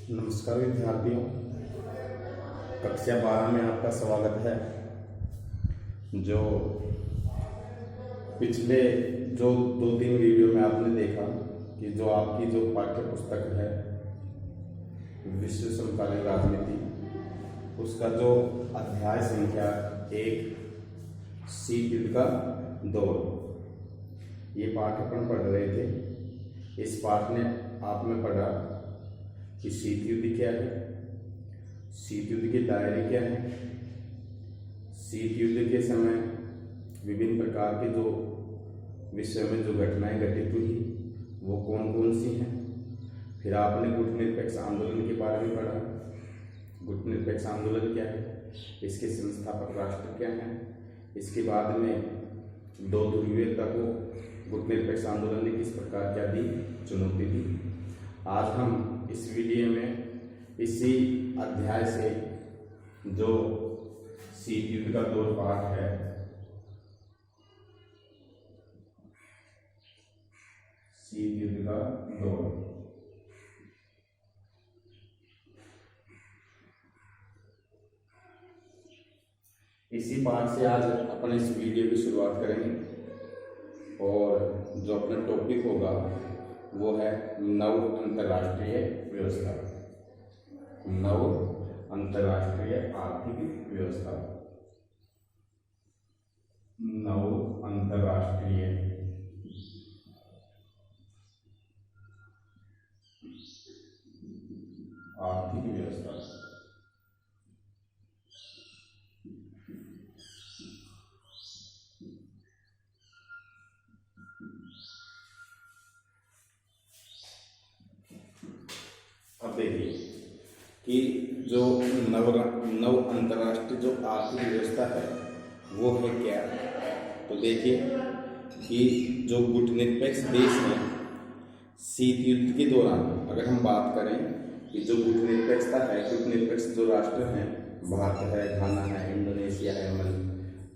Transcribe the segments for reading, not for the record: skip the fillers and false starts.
नमस्कार विद्यार्थियों, कक्षा 12 में आपका स्वागत है। जो पिछले जो 2-3 वीडियो में आपने देखा कि जो आपकी जो पाठ्य पुस्तक है विश्व समकालीन राजनीति, उसका जो अध्याय संख्या 1 शीत युद्ध का दौर, ये पाठ अपन पढ़ रहे थे। इस पाठ ने आपने पढ़ा कि शीत युद्ध क्या है, शीत युद्ध के दायरे क्या हैं, शीत युद्ध के समय विभिन्न प्रकार के जो विश्व में जो घटनाएं घटित हुई वो कौन कौन सी हैं। फिर आपने गुटनिरपेक्ष आंदोलन के बारे में पढ़ा। गुटनिरपेक्ष आंदोलन क्या है, इसके संस्थापक राष्ट्र क्या हैं। इसके बाद में दो ध्रुवीयता को गुटनिरपेक्ष आंदोलन ने किस प्रकार क्या दी, चुनौती दी। आज हम इस वीडियो में इसी अध्याय से जो शीत युद्ध का दौर पाठ है, शीत युद्ध का दौर, इसी पाठ से आज अपन इस वीडियो की शुरुआत करेंगे। और जो अपना टॉपिक होगा वो है नव अंतर्राष्ट्रीय व्यवस्था, नव अंतर्राष्ट्रीय आर्थिक व्यवस्था, नव अंतर्राष्ट्रीय आर्थिक व्यवस्था। अब देखिए कि जो नव अंतर्राष्ट्रीय जो आर्थिक व्यवस्था है वो है क्या। तो देखिए कि जो गुटनिरपेक्ष देश हैं, शीत युद्ध के दौरान अगर हम बात करें कि जो गुटनिरपेक्षता है, गुटनिरपेक्ष जो राष्ट्र हैं, भारत है, घाना है, इंडोनेशिया है,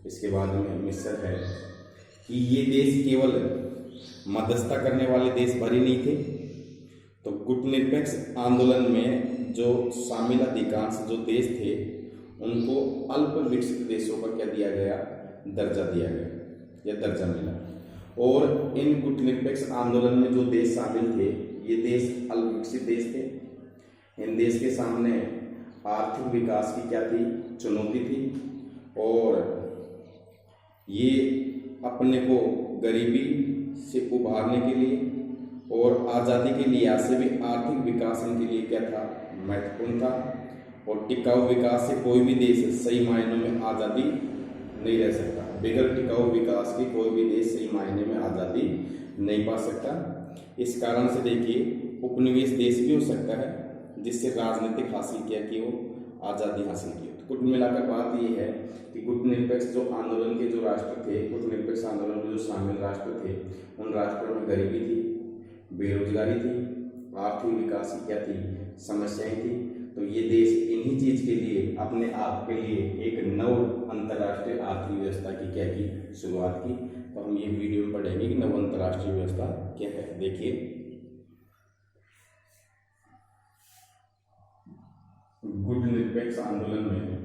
इसके बाद में मिस्र है, कि ये देश केवल मध्यस्थता करने वाले देश भर ही नहीं थे। तो गुटनिरपेक्ष आंदोलन में जो शामिल अधिकांश जो देश थे उनको अल्प विकसित देशों का क्या दिया गया, दर्जा दिया गया या दर्जा मिला। और इन गुटनिरपेक्ष आंदोलन में जो देश शामिल थे ये देश अल्प विकसित देश थे। इन देश के सामने आर्थिक विकास की क्या थी, चुनौती थी। और ये अपने को गरीबी से उभारने के लिए और आज़ादी के लिहाज से भी आर्थिक विकास इनके लिए क्या था, महत्वपूर्ण था। और टिकाऊ विकास से कोई भी देश सही मायनों में आज़ादी नहीं रह सकता। बगैर टिकाऊ विकास के कोई भी देश सही मायने में आज़ादी नहीं पा सकता। इस कारण से देखिए उपनिवेश देश भी हो सकता है जिससे राजनीतिक हासिल किया कि वो आज़ादी हासिल की। तो कुल मिलाकर बात ये है कि गुटनिरपेक्ष जो आंदोलन के जो राष्ट्र थे, गुटनिरपेक्ष आंदोलन में जो शामिल राष्ट्र थे, उन राष्ट्रों में गरीबी थी, बेरोजगारी थी, आर्थिक विकास की क्या थी, समस्याएं थी। तो ये देश इन्हीं चीज के लिए अपने आप के लिए एक नव अंतर्राष्ट्रीय आर्थिक व्यवस्था की क्या की शुरुआत की। तो हम ये वीडियो में पढ़ेंगे कि नव अंतर्राष्ट्रीय व्यवस्था क्या है। देखिए गुटनिरपेक्ष आंदोलन में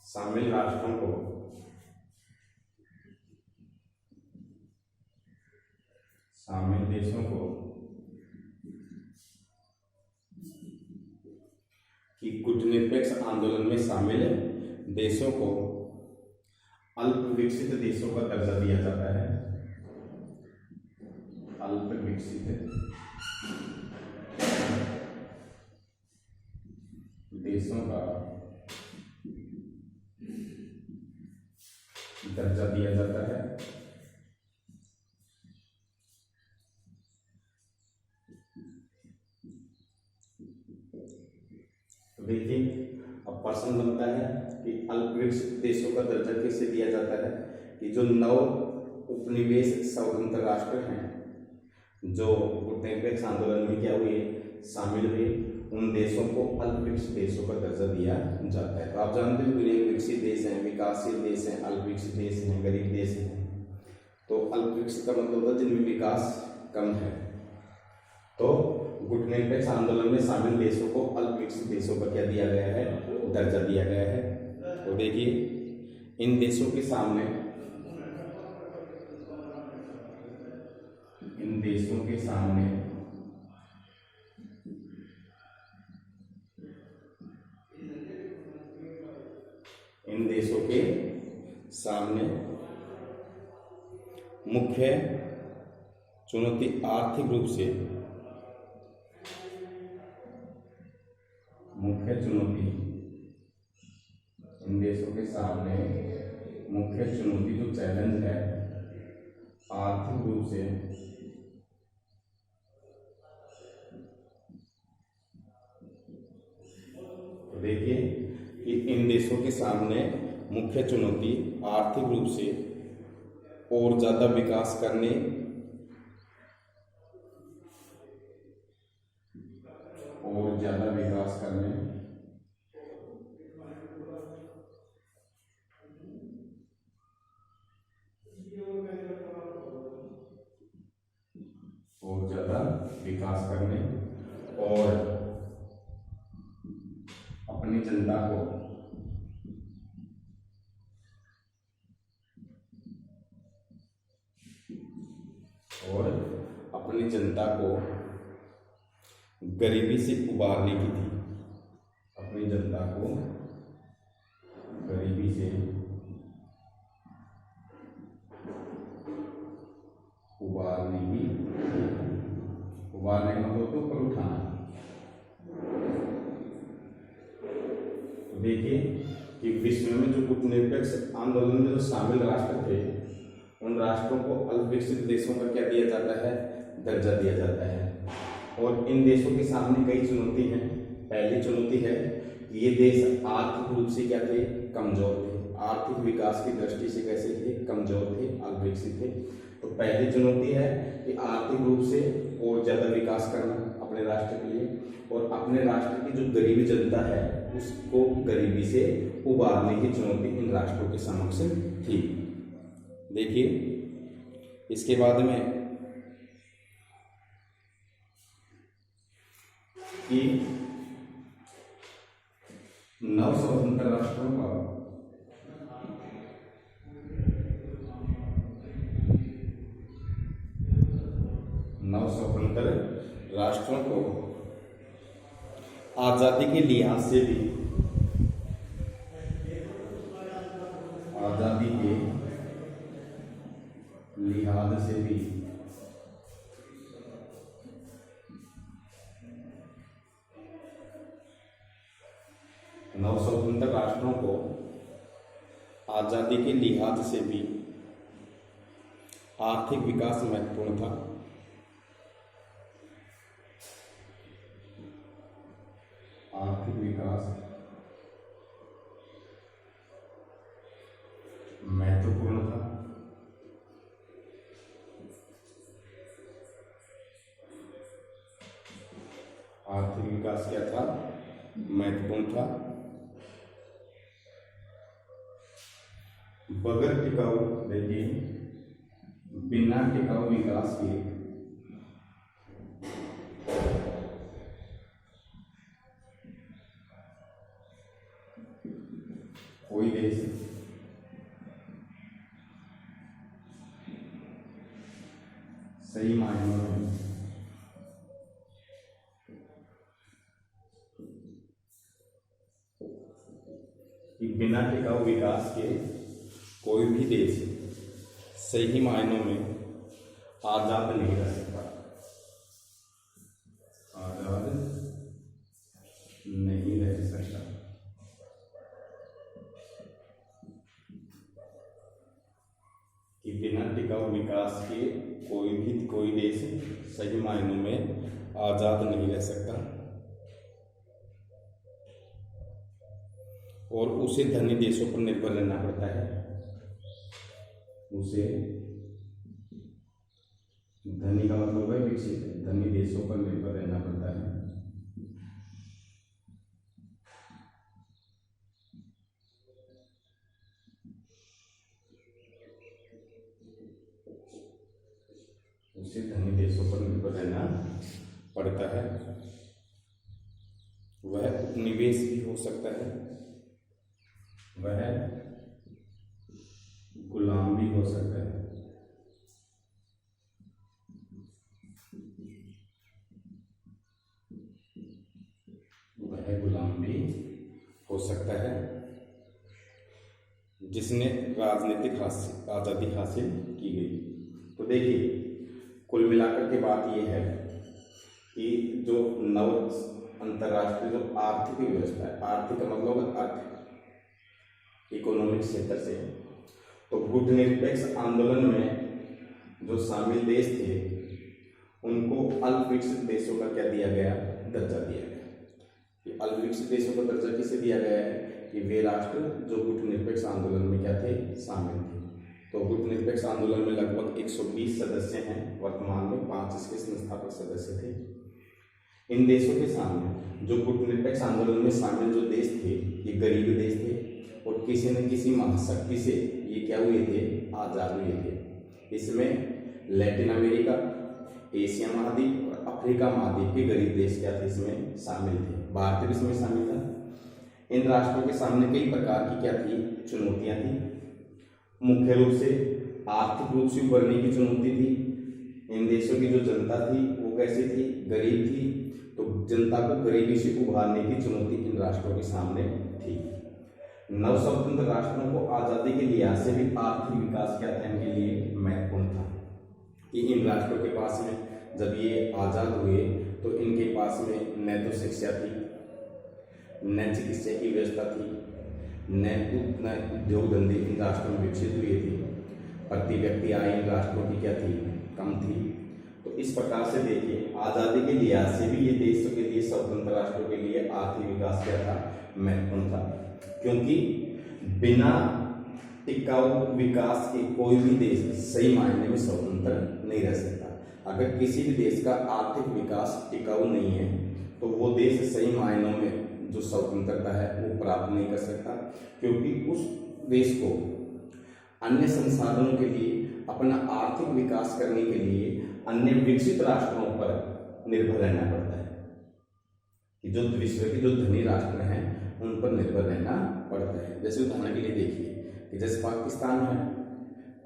शामिल राष्ट्रों को शामिल देशों को कि गुटनिरपेक्ष आंदोलन में शामिल देशों को अल्प विकसित देशों का दर्जा दिया जाता है। अल्प विकसित देशों का दर्जा दिया जाता है। तो देखिए अब प्रश्न बनता है कि अल्प विकसित देशों का दर्जा कैसे दिया जाता है। कि जो नव उपनिवेश स्वतंत्र राष्ट्र हैं जो गुटनिरपेक्ष आंदोलन में क्या हुए, शामिल हुए, उन देशों को अल्प विकसित देशों का दर्जा दिया जाता है। तो आप जानते हो विकसित देश हैं, विकासशील देश हैं, अल्पविकसित देश हैं, गरीब देश हैं। तो अल्पविकसित का मतलब होता है जिनमें विकास कम है। तो गुटनिरपेक्ष आंदोलन में शामिल देशों को अल्पविकसित देशों का क्या दिया गया है, दर्जा दिया गया है। तो देखिए इन देशों के सामने इन देशों के सामने मुख्य चुनौती आर्थिक रूप से मुख्य चुनौती इन देशों के सामने मुख्य चुनौती जो चैलेंज है आर्थिक रूप से देखिए कि इन देशों के सामने मुख्य चुनौती आर्थिक रूप से और ज्यादा विकास करने और ज्यादा विकास करने और ज्यादा विकास करने और अपनी जनता को गरीबी से उबारने की थी। अपनी जनता को गरीबी से उबारने का मतलब तो ऊपर उठाना। तो देखिए कि विश्व में जो गुटनिरपेक्ष आंदोलन में जो शामिल राष्ट्र थे उन राष्ट्रों को अल्पविकसित देशों का क्या दिया जाता है, दर्जा दिया जाता है। और इन देशों के सामने कई चुनौती हैं। पहली चुनौती है ये देश आर्थिक रूप से क्या थे, कमजोर थे, आर्थिक विकास की दृष्टि से कैसे थे, कमजोर थे, अल्पविकसित थे। तो पहली चुनौती है कि आर्थिक रूप से और ज्यादा विकास करना अपने राष्ट्र के लिए, और अपने राष्ट्र की जो गरीबी जनता है उसको गरीबी से उबारने की चुनौती इन राष्ट्रों के समक्ष थी। देखिए इसके बाद में कि नव स्वतंत्र राष्ट्रों का को आजादी के लिहाज से भी नव स्वतंत्र राष्ट्रों को आजादी के लिहाज से भी आर्थिक विकास महत्वपूर्ण था। आर्थिक विकास महत्वपूर्ण था। आर्थिक विकास क्या था, महत्वपूर्ण था। बगैर टिकाऊ, देखिए बिना टिकाऊ विकास के कोई देश सही मायनों में कि बिना टिकाऊ विकास के कोई भी देश सही मायनों में आजाद नहीं रह सकता, आजाद नहीं रह सकता। कि बिना टिकाऊ विकास के कोई देश सही मायनों में आजाद नहीं रह सकता और उसे धनी देशों पर निर्भर रहना पड़ता है। उसे धनी का मतलब है विकसित, धनी देशों पर निर्भर रहना पड़ता है। उसे धनी देशों पर निर्भर रहना पड़ता है। वह उपनिवेश भी हो सकता है, वह गुलाम भी हो सकता है। वह गुलाम भी हो सकता है जिसने राजनीतिक आज़ादी हासिल की गई। तो देखिए, कुल मिलाकर के बात यह है कि जो नव अंतर्राष्ट्रीय जो आर्थिक व्यवस्था है, आर्थिक का मतलब अर्थ इकोनॉमिक क्षेत्र से, तो गुटनिरपेक्ष आंदोलन में जो शामिल देश थे उनको अल्पविकसित देशों का क्या दिया गया, दर्जा दिया गया। कि अल्पविकसित देशों का दर्जा किसे दिया गया है कि वे राष्ट्र जो गुटनिरपेक्ष आंदोलन में क्या थे, शामिल थे। तो गुटनिरपेक्ष आंदोलन में लगभग 120 सदस्य हैं, वर्तमान में 5 इसके संस्थापक सदस्य थे। इन देशों के सामने जो गुटनिरपेक्ष आंदोलन में शामिल जो देश थे, ये गरीब देश थे और किसी न किसी महाशक्ति से ये क्या हुए थे, आजाद हुए थे। इसमें लैटिन अमेरिका, एशिया महाद्वीप और अफ्रीका महाद्वीप के गरीब देश क्या थे, इसमें शामिल थे। भारत भी इसमें शामिल था। इन राष्ट्रों के सामने कई प्रकार की क्या थी, चुनौतियां थी। मुख्य रूप से आर्थिक रूप से उभरने की चुनौती थी। इन देशों की जो जनता थी वो कैसी थी, गरीब थी। तो जनता को गरीबी से उभारने की चुनौती इन राष्ट्रों के सामने थी। नव स्वतंत्र राष्ट्रों को आजादी के लिहाज से भी आर्थिक विकास क्या था, इनके लिए महत्वपूर्ण था। कि इन राष्ट्रों के पास में जब ये आजाद हुए तो इनके पास में न तो शिक्षा थी, न चिकित्सा की व्यवस्था थी, न उद्योग धंधे इन राष्ट्रों में विकसित हुए थे। प्रति व्यक्ति आय इन राष्ट्रों की क्या थी, कम थी। तो इस प्रकार से देखिए, आज़ादी के लिहाज से भी ये देशों के लिए, स्वतंत्र राष्ट्रों के लिए आर्थिक विकास क्या था, महत्वपूर्ण था। क्योंकि बिना टिकाऊ विकास के कोई भी देश सही मायने में स्वतंत्र नहीं रह सकता। अगर किसी भी देश का आर्थिक विकास टिकाऊ नहीं है तो वो देश सही मायनों में जो स्वतंत्रता है वो प्राप्त नहीं कर सकता। क्योंकि उस देश को अन्य संसाधनों के लिए, अपना आर्थिक विकास करने के लिए अन्य विकसित राष्ट्रों पर निर्भर रहना पड़ता है। कि जो विश्व के जो धनी राष्ट्र हैं उन पर निर्भर रहना पड़ता है। जैसे उदाहरण के लिए देखिए कि जैसे पाकिस्तान है,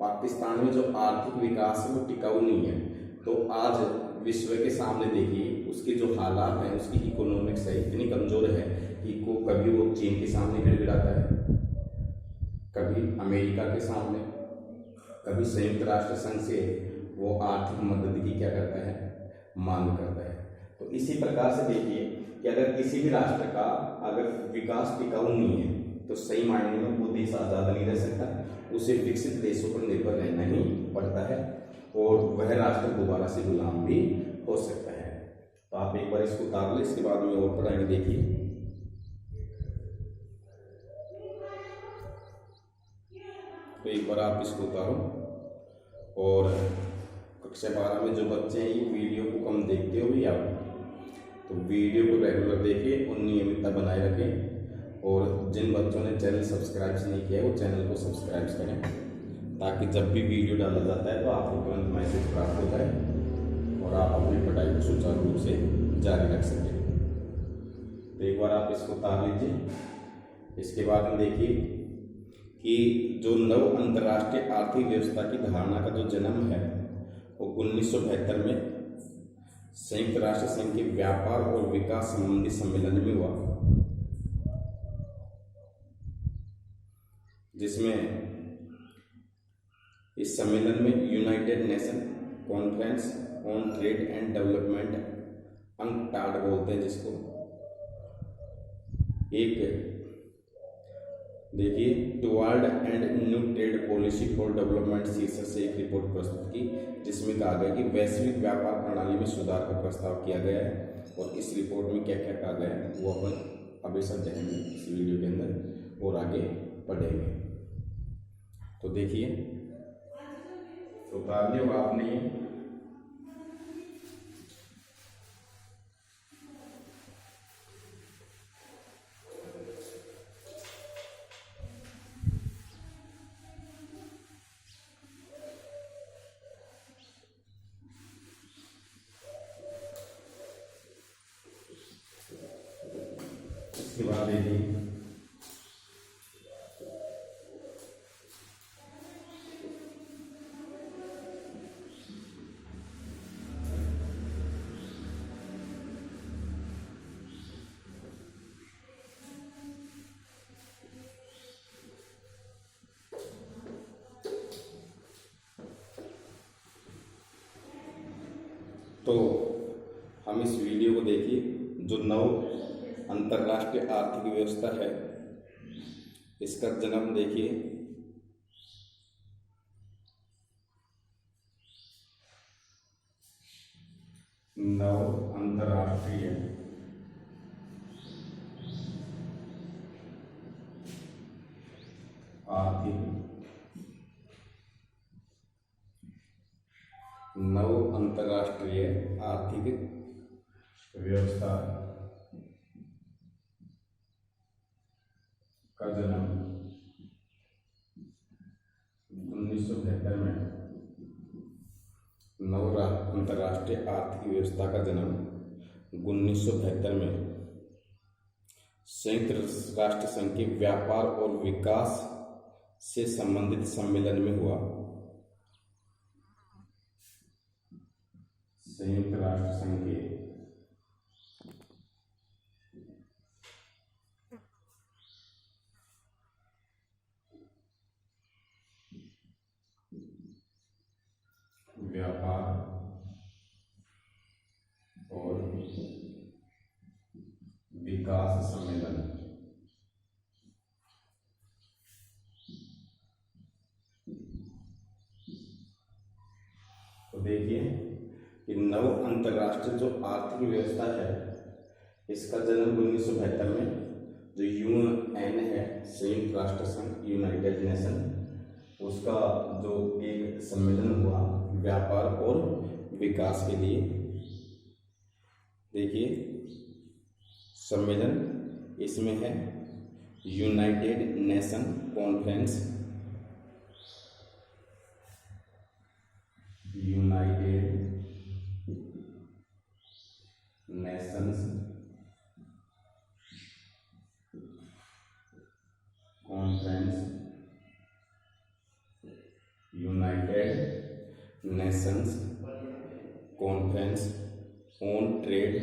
पाकिस्तान में जो आर्थिक विकास है वो टिकाऊ नहीं है। तो आज विश्व के सामने देखिए उसके जो हालात हैं, उसकी इकोनॉमिक्स है इतनी कमजोर है कि को कभी वो चीन के सामने गिड़गिड़ाता है, कभी अमेरिका के सामने, कभी संयुक्त राष्ट्र संघ से वो आर्थिक मदद की क्या करता है, मांग करता है। तो इसी प्रकार से देखिए कि अगर किसी भी राष्ट्र का अगर विकास टिकाऊ नहीं है तो सही मायने में वो देश आज़ाद नहीं रह सकता। उसे विकसित देशों पर निर्भर रहना ही पड़ता है और वह राष्ट्र दोबारा से गुलाम भी हो सकता है। तो आप एक बार इसको उतार लें, इसके बाद में और पढ़ाएंगे। देखिए तो एक बार आप इसको उतारो और कक्षा 12 में जो बच्चे हैं ये वीडियो को कम देखते हो भी आप, तो वीडियो को रेगुलर देखें और नियमितता बनाए रखें। और जिन बच्चों ने चैनल सब्सक्राइब नहीं किया वो चैनल को सब्सक्राइब करें, ताकि जब भी वीडियो डाला जाता है तो आपको तुरंत मैसेज प्राप्त होता है और आप अपनी पढ़ाई को सुचारू रूप से जारी रख सकें। तो एक बार आप इसको उतार लीजिए। इसके बाद में देखिए कि जो नव अंतर्राष्ट्रीय आर्थिक व्यवस्था की धारणा का जो जन्म है वो 1972 में संयुक्त राष्ट्र संघ के व्यापार और विकास संबंधी सम्मेलन में हुआ, जिसमें इस सम्मेलन में United nation conference on trade and development, UNCTAD बोलते हैं जिसको, एक देखिए toward and new trade policy for development शीर्षक से एक रिपोर्ट प्रस्तुत की, जिसमें कहा गया कि वैश्विक व्यापार प्रणाली में सुधार का प्रस्ताव किया गया है। और इस रिपोर्ट में क्या क्या कहा गया है वो अपन अभी सब जानेंगे इस वीडियो के अंदर और आगे पढ़ेंगे। तो देखिए तो उतार लिया आपने ये, इसके बाद देखिए तो हम इस वीडियो को देखिए। जो नव अंतर्राष्ट्रीय आर्थिक व्यवस्था है, इसका जन्म देखिए नव अंतर्राष्ट्रीय आर्थिक नव अंतर्राष्ट्रीय आर्थिक व्यवस्था का जन्म 1972 में। नव अंतर्राष्ट्रीय आर्थिक व्यवस्था का जन्म 1972 में संयुक्त राष्ट्र संघ के व्यापार और विकास से संबंधित सम्मेलन में हुआ। संयुक्त राष्ट्र संघ के व्यापार और विकास सम्मेलन। तो देखिए कि नव अंतर्राष्ट्रीय जो आर्थिक व्यवस्था है, इसका जन्म 1972 में जो यूएन है, संयुक्त राष्ट्र संघ, यूनाइटेड नेशन, उसका जो एक सम्मेलन हुआ व्यापार और विकास के लिए। देखिए सम्मेलन इसमें है United nation conference, United Nations conference, United Nations conference on trade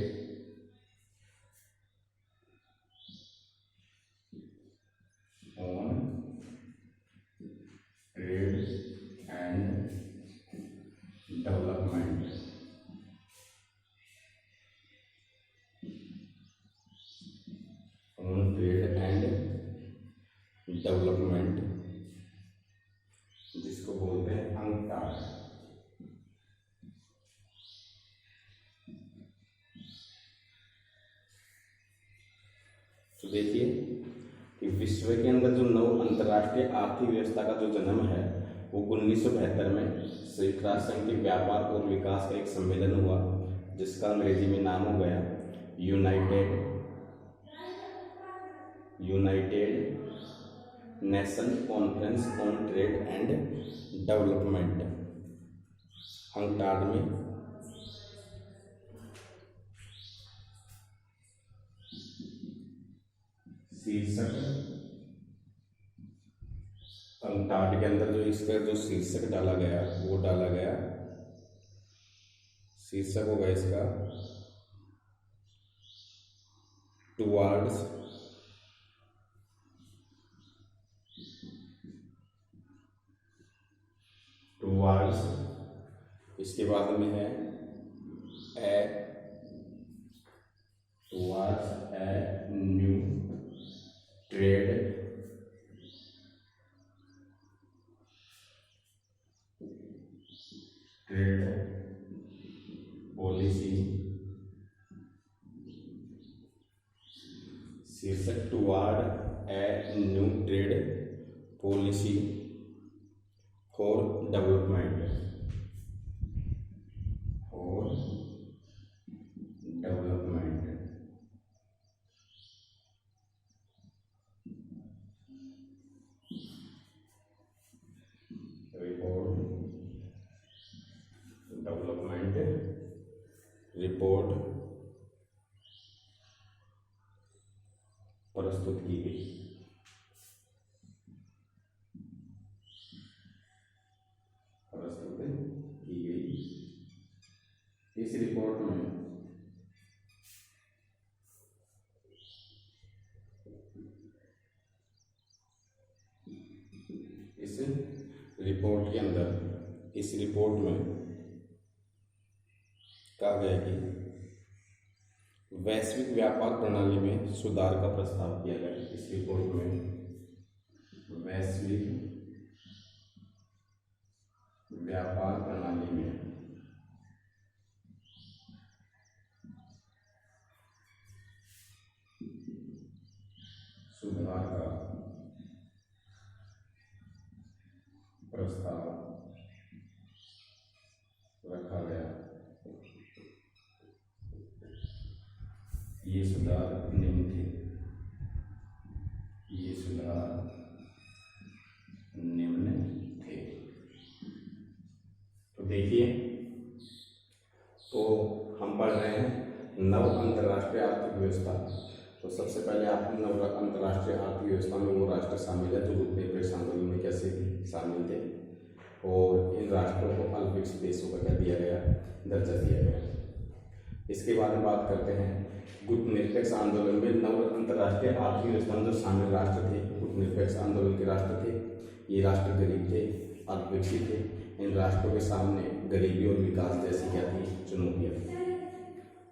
and development. On trade and development, जिसको बोलते हैं अंकटाड। तो देखिए कि विश्व के अंदर जो नव अंतर्राष्ट्रीय आर्थिक व्यवस्था का जो जन्म है वो 1972 में संयुक्त राष्ट्र संघ के व्यापार और विकास का एक सम्मेलन हुआ, जिसका अंग्रेजी में नाम हो गया United nation conference on trade and development, UNCTAD में। शीर्षक अंकटाड के अंदर जो इसका जो शीर्षक डाला गया वो डाला गया, शीर्षक होगा इसका टुवार्ड्स इसके बाद में है towards a new trade policy. शीर्षक toward a new trade policy for development, report प्रस्तुत की गई। इस रिपोर्ट में इस रिपोर्ट में कहा गया कि वैश्विक व्यापार प्रणाली में सुधार का प्रस्ताव किया गया। इस रिपोर्ट में वैश्विक व्यापार प्रणाली में सुधार का प्रस्ताव रखा गया। ये सुधार निम्न थे। तो देखिए, तो हम पढ़ रहे हैं नव अंतर्राष्ट्रीय आर्थिक व्यवस्था। तो सबसे पहले आपको नव अंतर्राष्ट्रीय आर्थिक व्यवस्था में वो राष्ट्र शामिल है जो गुटनिरपेक्ष आंदोलन में कैसे शामिल थे, और इन राष्ट्रों को अल्पविकसित देशों का क्या दिया गया, दर्जा दिया गया। इसके बाद में बात करते हैं गुटनिरपेक्ष आंदोलन में नव अंतर्राष्ट्रीय आर्थिक व्यवस्था में जो शामिल राष्ट्र थे, गुटनिरपेक्ष आंदोलन के राष्ट्र थे, ये राष्ट्र गरीब थे, अल्पविकसित थे। इन राष्ट्रों के सामने गरीबी और विकास जैसी क्या थी, चुनौतियां थी।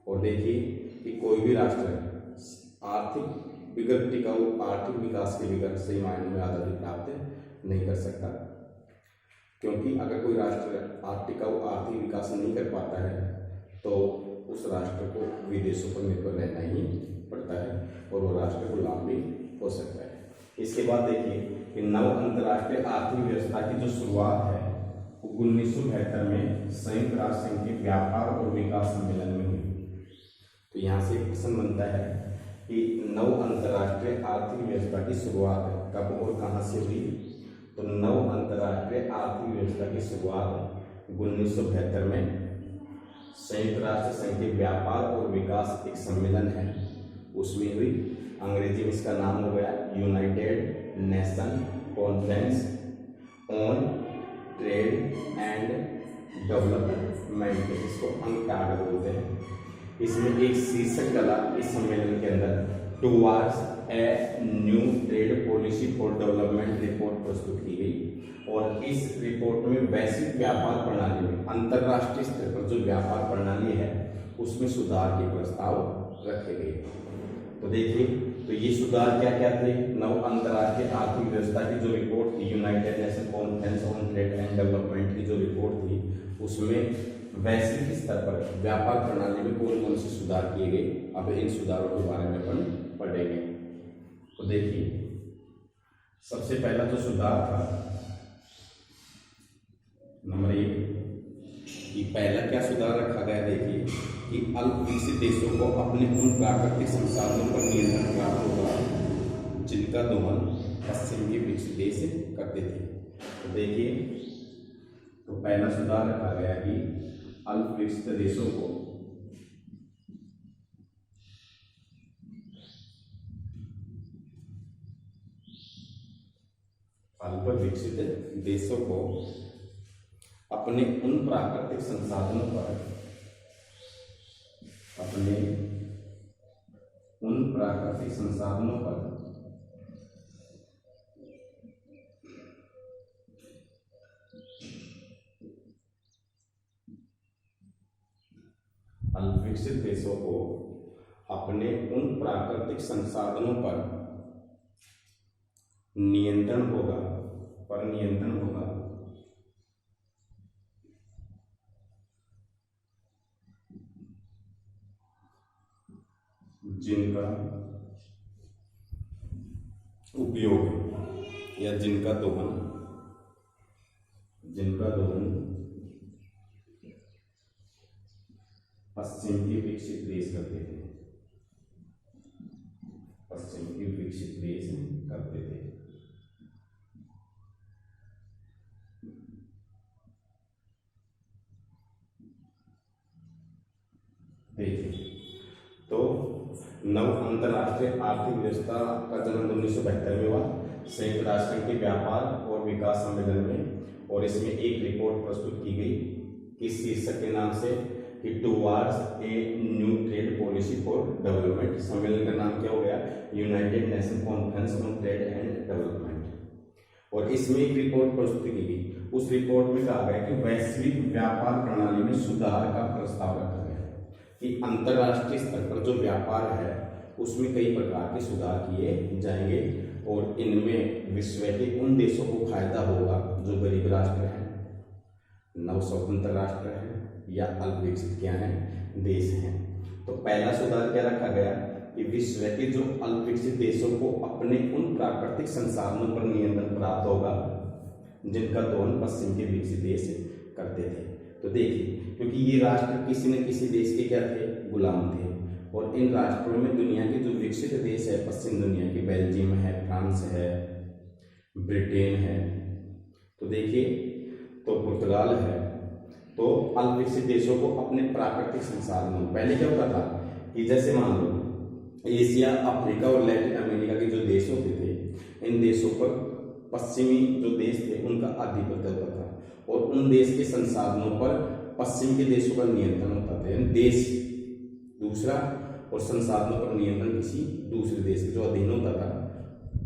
और देखिए कि कोई भी राष्ट्र आर्थिक टिकाऊ आर्थिक विकास के बिगड़ सही मायने में आज़ादी प्राप्त नहीं कर सकता, क्योंकि अगर कोई राष्ट्र टिकाऊ आर्थिक विकास नहीं कर पाता है तो उस राष्ट्र को विदेशों पर निर्भर रहना ही पड़ता है और वो राष्ट्र को लाभ भी हो सकता है। इसके बाद देखिए कि नव अंतर्राष्ट्रीय आर्थिक व्यवस्था की जो शुरुआत है 1972 में संयुक्त राष्ट्र संघ के व्यापार और विकास सम्मेलन में हुई। तो यहाँ से प्रश्न बनता है कि नव अंतर्राष्ट्रीय आर्थिक व्यवस्था की शुरुआत कब और कहाँ से हुई। तो नव अंतर्राष्ट्रीय आर्थिक व्यवस्था की शुरुआत 1972 में संयुक्त राष्ट्र संघ के व्यापार और विकास एक सम्मेलन है उसमें हुई। अंग्रेजी में इसका नाम हो गया United nation conference on trade and development, इसको अनकाड बोलते हैं। इसमें एक शीर्षक डला इस सम्मेलन के अंदर, towards a new trade policy for development report प्रस्तुत की गई। और इस रिपोर्ट में वैश्विक व्यापार प्रणाली में अंतर्राष्ट्रीय स्तर पर जो व्यापार प्रणाली है उसमें सुधार के प्रस्ताव रखे गए। तो देखिए, तो ये सुधार क्या क्या थे। नव अंतर्राष्ट्रीय आर्थिक व्यवस्था की जो रिपोर्ट थी, United nation conference on trade and development की जो रिपोर्ट थी, उसमें वैश्विक स्तर पर व्यापार प्रणाली में कौन कौन से सुधार किए गए। अब इन सुधारों के बारे में अपन पढ़ेंगे। तो देखिए, सबसे पहला जो सुधार था नंबर 1 कि पहला क्या सुधार रखा गया। देखिए कि अल्पविकसित देशों को अपने उन प्राकृतिक संसाधनों पर नियंत्रण प्राप्त होगा जिनका दोहन पश्चिम के विकसित देश करते थे। तो देखिए, तो पहला सुधार रखा गया कि अल्पविकसित देशों को अपने उन प्राकृतिक संसाधनों पर अल्पविकसित देशों को अपने उन प्राकृतिक संसाधनों पर नियंत्रण होगा जिनका उपयोग या जिनका दोहन पश्चिम के विकसित देश करते थे। देखिए, तो नव अंतर्राष्ट्रीय आर्थिक व्यवस्था का जन्म 1972 में हुआ संयुक्त राष्ट्र के व्यापार और विकास सम्मेलन में, और इसमें एक रिपोर्ट प्रस्तुत की गई किस शीर्षक के नाम से कि towards a new trade policy for development. सम्मेलन का नाम क्या हो गया? United nation conference on trade and development. और इसमें एक रिपोर्ट प्रस्तुत की गई। उस रिपोर्ट में कहा गया कि वैश्विक व्यापार प्रणाली में सुधार का प्रस्ताव रखा गया कि अंतर्राष्ट्रीय स्तर पर जो व्यापार है उसमें कई प्रकार के सुधार किए जाएंगे, और इनमें विश्व के उन देशों को फायदा होगा जो गरीब राष्ट्र हैं, नव स्वतंत्र राष्ट्र हैं या अल्प विकसित क्या हैं देश हैं। तो पहला सुधार क्या रखा गया कि विश्व के जो अल्प विकसित देशों को अपने उन प्राकृतिक संसाधनों पर नियंत्रण प्राप्त होगा जिनका दोहन पश्चिम के विकसित देश करते थे। तो देखिए, क्योंकि ये राष्ट्र किसी न किसी देश के क्या थे? गुलाम थे। और इन राष्ट्रों में दुनिया के जो विकसित देश है पश्चिम दुनिया के, बेल्जियम है, फ्रांस है, ब्रिटेन है, तो देखिए तो पुर्तगाल है, तो अल्प विकसित देशों को अपने प्राकृतिक संसाधनों, पहले क्या होता था कि जैसे मान लो एशिया, अफ्रीका और लैटिन अमेरिका के जो देश होते थे, इन देशों पर पश्चिमी जो देश थे उनका आधिपत्य होता था, और उन देश के संसाधनों पर पश्चिम के देशों का नियंत्रण होता था। देश दूसरा और संसाधनों पर नियंत्रण किसी दूसरे देश के जो अधीन होता था,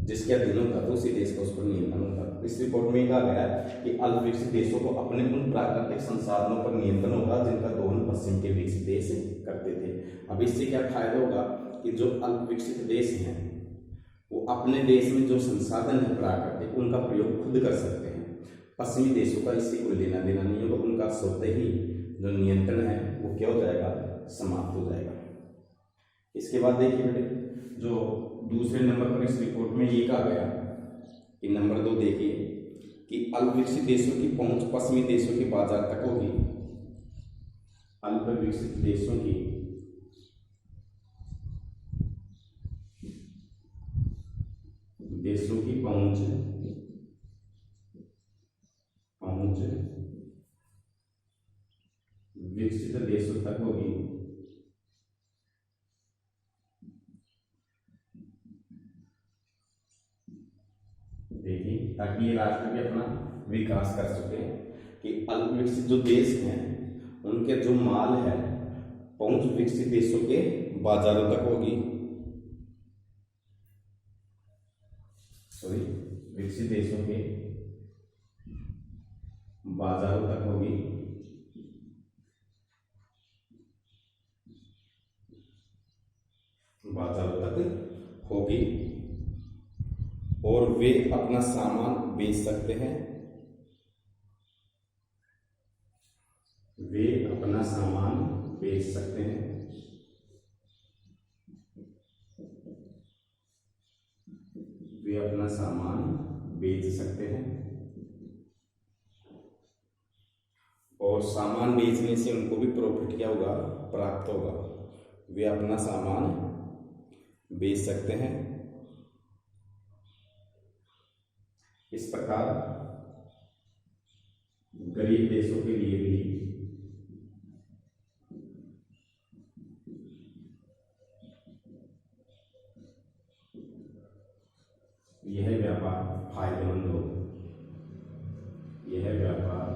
जिसके अधीन होता था उसी देश का उस पर नियंत्रण होता था। इस रिपोर्ट में कहा गया कि अल्प विकसित देशों को अपने उन प्राकृतिक संसाधनों पर नियंत्रण होगा जिनका दोहन पश्चिम के विकसित देश करते थे। अब इससे क्या फायदा होगा कि जो अल्प विकसित देश हैं वो अपने देश में जो संसाधन है प्राकृतिक उनका प्रयोग खुद कर सकते हैं। पश्चिमी देशों का इससे कोई लेना देना नहीं होगा, उनका स्वतः ही जो नियंत्रण है वो क्या हो जाएगा? समाप्त हो जाएगा। इसके बाद देखिए बेटे, जो दूसरे नंबर पर इस रिपोर्ट में ये कहा गया कि नंबर 2 देखिए कि अल्प विकसित देशों की पहुंच पश्चिमी देशों के बाजार तक होगी। अल्प विकसित देशों की पहुंच विकसित देशों तक होगी। देखिए, ताकि ये राष्ट्र भी अपना विकास कर सके, कि अल्प विकसित जो देश हैं उनके जो माल है पहुंच विकसित देशों के बाजारों तक होगी। विकसित देशों के बाजारों तक होगी। और वे अपना सामान बेच सकते हैं। वे अपना सामान बेच सकते हैं। वे अपना सामान बेच सकते हैं, और सामान बेचने से उनको भी प्रॉफिट क्या होगा? प्राप्त होगा। वे अपना सामान बेच सकते हैं। इस प्रकार गरीब देशों के लिए भी यह व्यापार फायदेमंद हो। यह व्यापार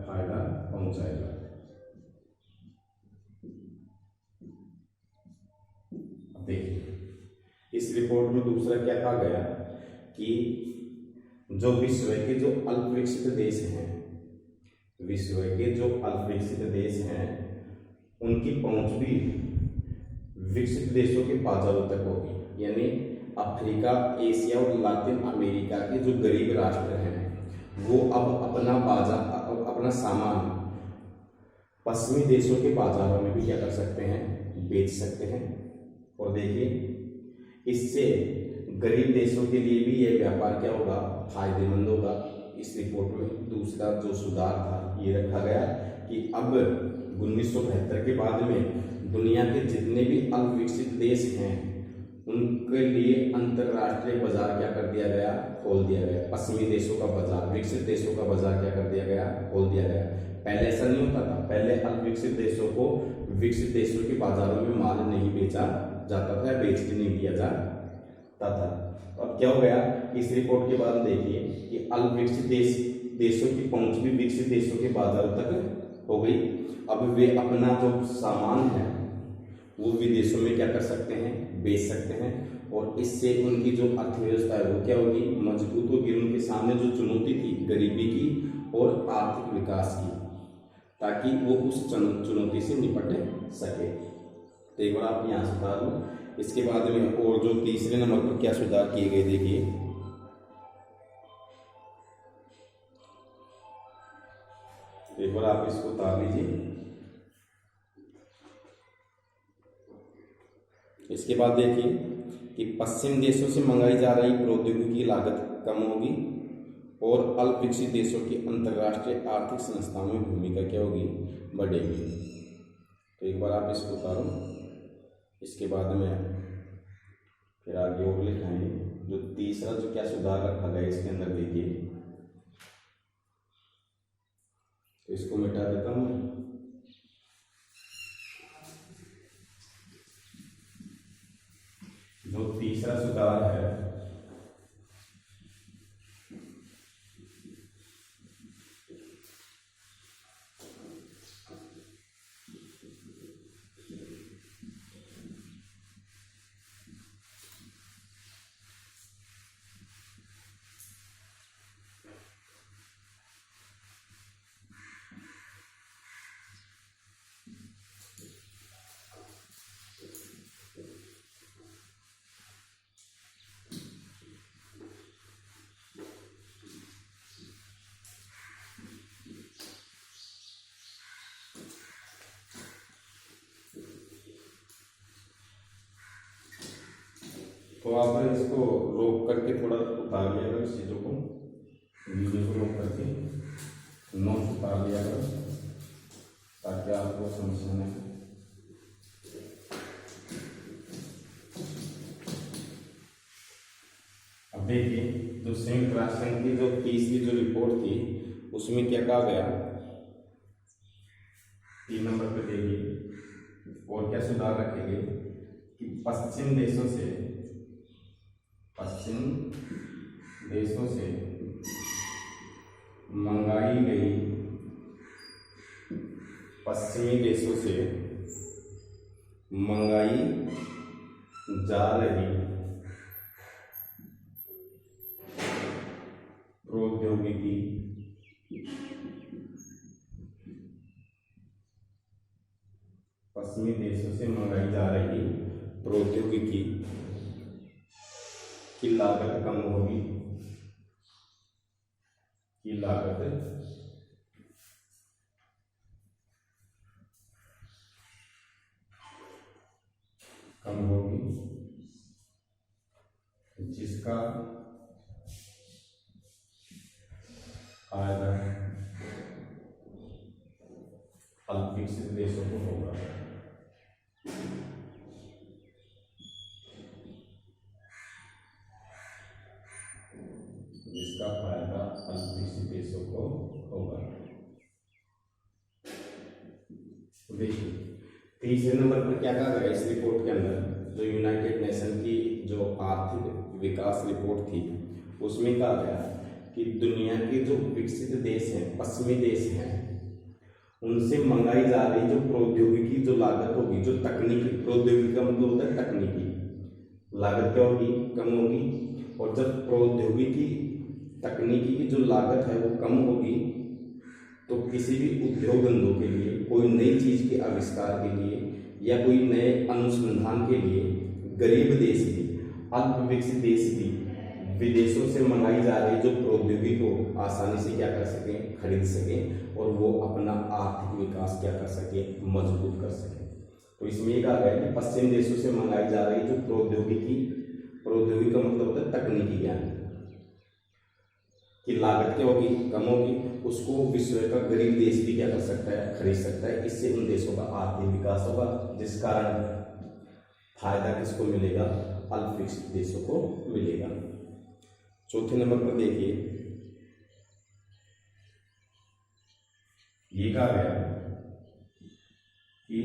फायदा पहुंचाएगा। देखिए, इस रिपोर्ट में दूसरा क्या कहा गया कि जो विश्व के जो अल्प विकसित देश हैं, विश्व के जो अल्प विकसित देश हैं उनकी पहुंच भी विकसित देशों के बाजारों तक होगी। यानी अफ्रीका, एशिया और लातिन अमेरिका के जो गरीब राष्ट्र हैं वो अब अपना सामान पश्चिमी देशों के बाजारों में भी क्या कर सकते हैं? बेच सकते हैं। और देखिए, इससे गरीब देशों के लिए भी यह व्यापार क्या होगा? फायदेमंद होगा। इस रिपोर्ट में दूसरा जो सुधार था ये रखा गया कि अब 1972 के बाद में दुनिया के जितने भी अल्प विकसित देश हैं उनके लिए अंतरराष्ट्रीय बाजार क्या कर दिया गया, खोल दिया गया। पश्चिमी देशों का बाजार, विकसित देशों का बाजार क्या कर दिया गया, खोल दिया गया। पहले ऐसा नहीं होता था, पहले अविकसित देशों को विकसित देशों के बाजारों में माल नहीं बेचा जाता था, बेच के नहीं दिया जाता था। तो अब क्या हो गया, इस रिपोर्ट के बाद देखिए कि अविकसित देशों की पहुंच भी विकसित देशों के बाजारों तक हो गई। अब वे अपना जो सामान है वो विदेशों में क्या कर सकते हैं, बेच सकते हैं, और इससे उनकी जो अर्थव्यवस्था है वो क्या होगी, मजबूत होगी। उनके सामने जो चुनौती थी गरीबी की और आर्थिक विकास की, ताकि वो उस चुनौती से निपट सके। तो एक बार आप यहाँ सुधार लो। इसके बाद में और जो तीसरे नंबर पर क्या सुधार किए गए देखिए, एक बार आप इसको उतार लीजिए। इसके बाद देखिए कि पश्चिम देशों से मंगाई जा रही प्रौद्योगिकी की लागत कम होगी और अल्पविकसित देशों की अंतर्राष्ट्रीय आर्थिक संस्थाओं में भूमिका क्या होगी, बढ़ेगी। तो एक बार आप इसको उतारो। इसके बाद में फिर आगे और लिखाएंगे। जो तीसरा जो क्या सुधार रखा गया इसके अंदर देखिए, तो इसको मिटा देता हूँ। जो तीसरा सुधार है तो आप इसको रोक करके थोड़ा उतार लिया करो, इस चीज़ों को, वीडियो को रोक करके नोट्स उतार लिया करो, ताकि आपको समस्या नहीं। अब देखिए, जो संयुक्त राष्ट्र संघ की जो तीसरी जो रिपोर्ट थी उसमें क्या कहा गया, 3 नंबर पे देखिए और क्या सुधार रखे गए कि पश्चिम देशों से मंगाई गई, पश्चिमी देशों से मंगाई जा रही प्रौद्योगिकी पश्चिमी देशों से मंगाई जा रही प्रौद्योगिकी की लागत कम होगी, की लागत कम होगी, जिसका फायदा अल्पविकसित देशों को होगा। जिसका फायदा अल्पविकसित देशों को होगा। देखिए, तीसरे नंबर पर क्या कहा गया इस रिपोर्ट के अंदर, जो यूनाइटेड नेशन की जो आर्थिक विकास रिपोर्ट थी उसमें कहा गया कि दुनिया के जो विकसित देश हैं, पश्चिमी देश हैं, उनसे मंगाई जा रही जो प्रौद्योगिकी जो लागत होगी, जो तकनीकी, प्रौद्योगिकी का मतलब होता है तकनीकी, लागत क्या होगी, कम होगी। और जब प्रौद्योगिकी तकनीकी की जो लागत है वो कम होगी तो किसी भी उद्योग धंधों के लिए, कोई नई चीज के आविष्कार के लिए या कोई नए अनुसंधान के लिए गरीब देश भी, अल्प विकसित देश भी विदेशों से मंगाई जा रही जो प्रौद्योगिकी को आसानी से क्या कर सकें, खरीद सकें, और वो अपना आर्थिक विकास क्या कर सके, मजबूत कर सके। तो इसमें ये कहा गया कि पश्चिम देशों से मंगाई जा रही जो प्रौद्योगिकी का मतलब होता है तकनीकी ज्ञान की लागत क्या होगी, कम होगी, उसको विश्व का गरीब देश भी क्या कर सकता है, खरीद सकता है। इससे उन देशों का आर्थिक विकास होगा, जिस कारण फायदा किसको मिलेगा, अल्प विकसित देशों को मिलेगा। चौथे नंबर पर देखिए, ये कहा गया कि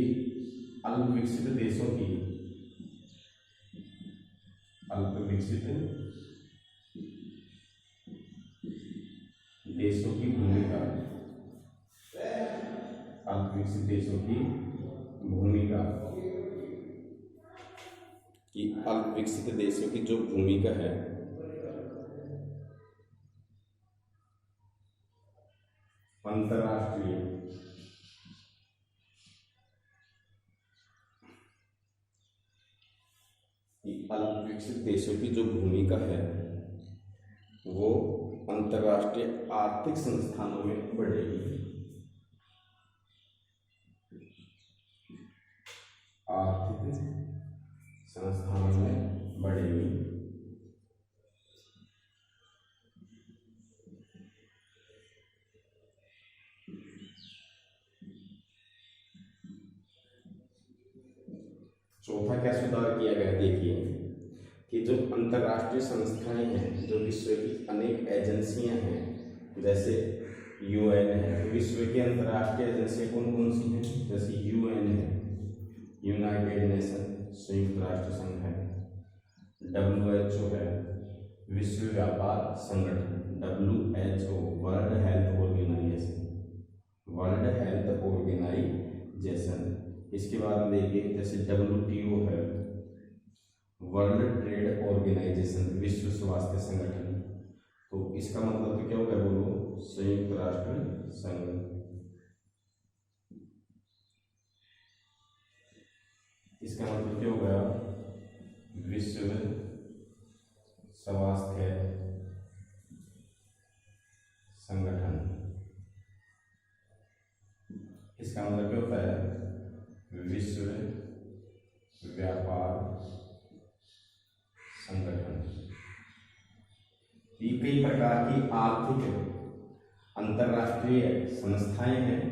अल्प विकसित देशों की भूमिका, अल्प विकसित देशों की भूमिका, कि अल्प विकसित देशों की जो भूमिका है अंतरराष्ट्रीय अल्प विकसित देशों की जो भूमिका है वो अंतरराष्ट्रीय आर्थिक संस्थानों में बढ़ेगी। आर्थिक संस्थानों में बढ़ेगी। चौथा क्या सुधार किया गया, देखिए कि जो अंतर्राष्ट्रीय संस्थाएं हैं, जो विश्व की अनेक एजेंसियां हैं, जैसे यूएन है, विश्व की अंतर्राष्ट्रीय एजेंसियां कौन कौन सी हैं, जैसे यूएन है, यूनाइटेड नेशन, संयुक्त राष्ट्र संघ है, WHO है, विश्व व्यापार संगठन, WHO, वर्ल्ड हेल्थ ऑर्गेनाइजेशन। इसके बाद में देखिए जैसे WTO है, वर्ल्ड ट्रेड ऑर्गेनाइजेशन, विश्व स्वास्थ्य संगठन। तो इसका मतलब तो क्या होगा, बोलो, संयुक्त राष्ट्र संघ। इसका मतलब क्या होगा, विश्व स्वास्थ्य संगठन। इसका मतलब क्या होता है, विश्व व्यापार संगठन। ये कई प्रकार की आर्थिक अंतरराष्ट्रीय संस्थाएं हैं।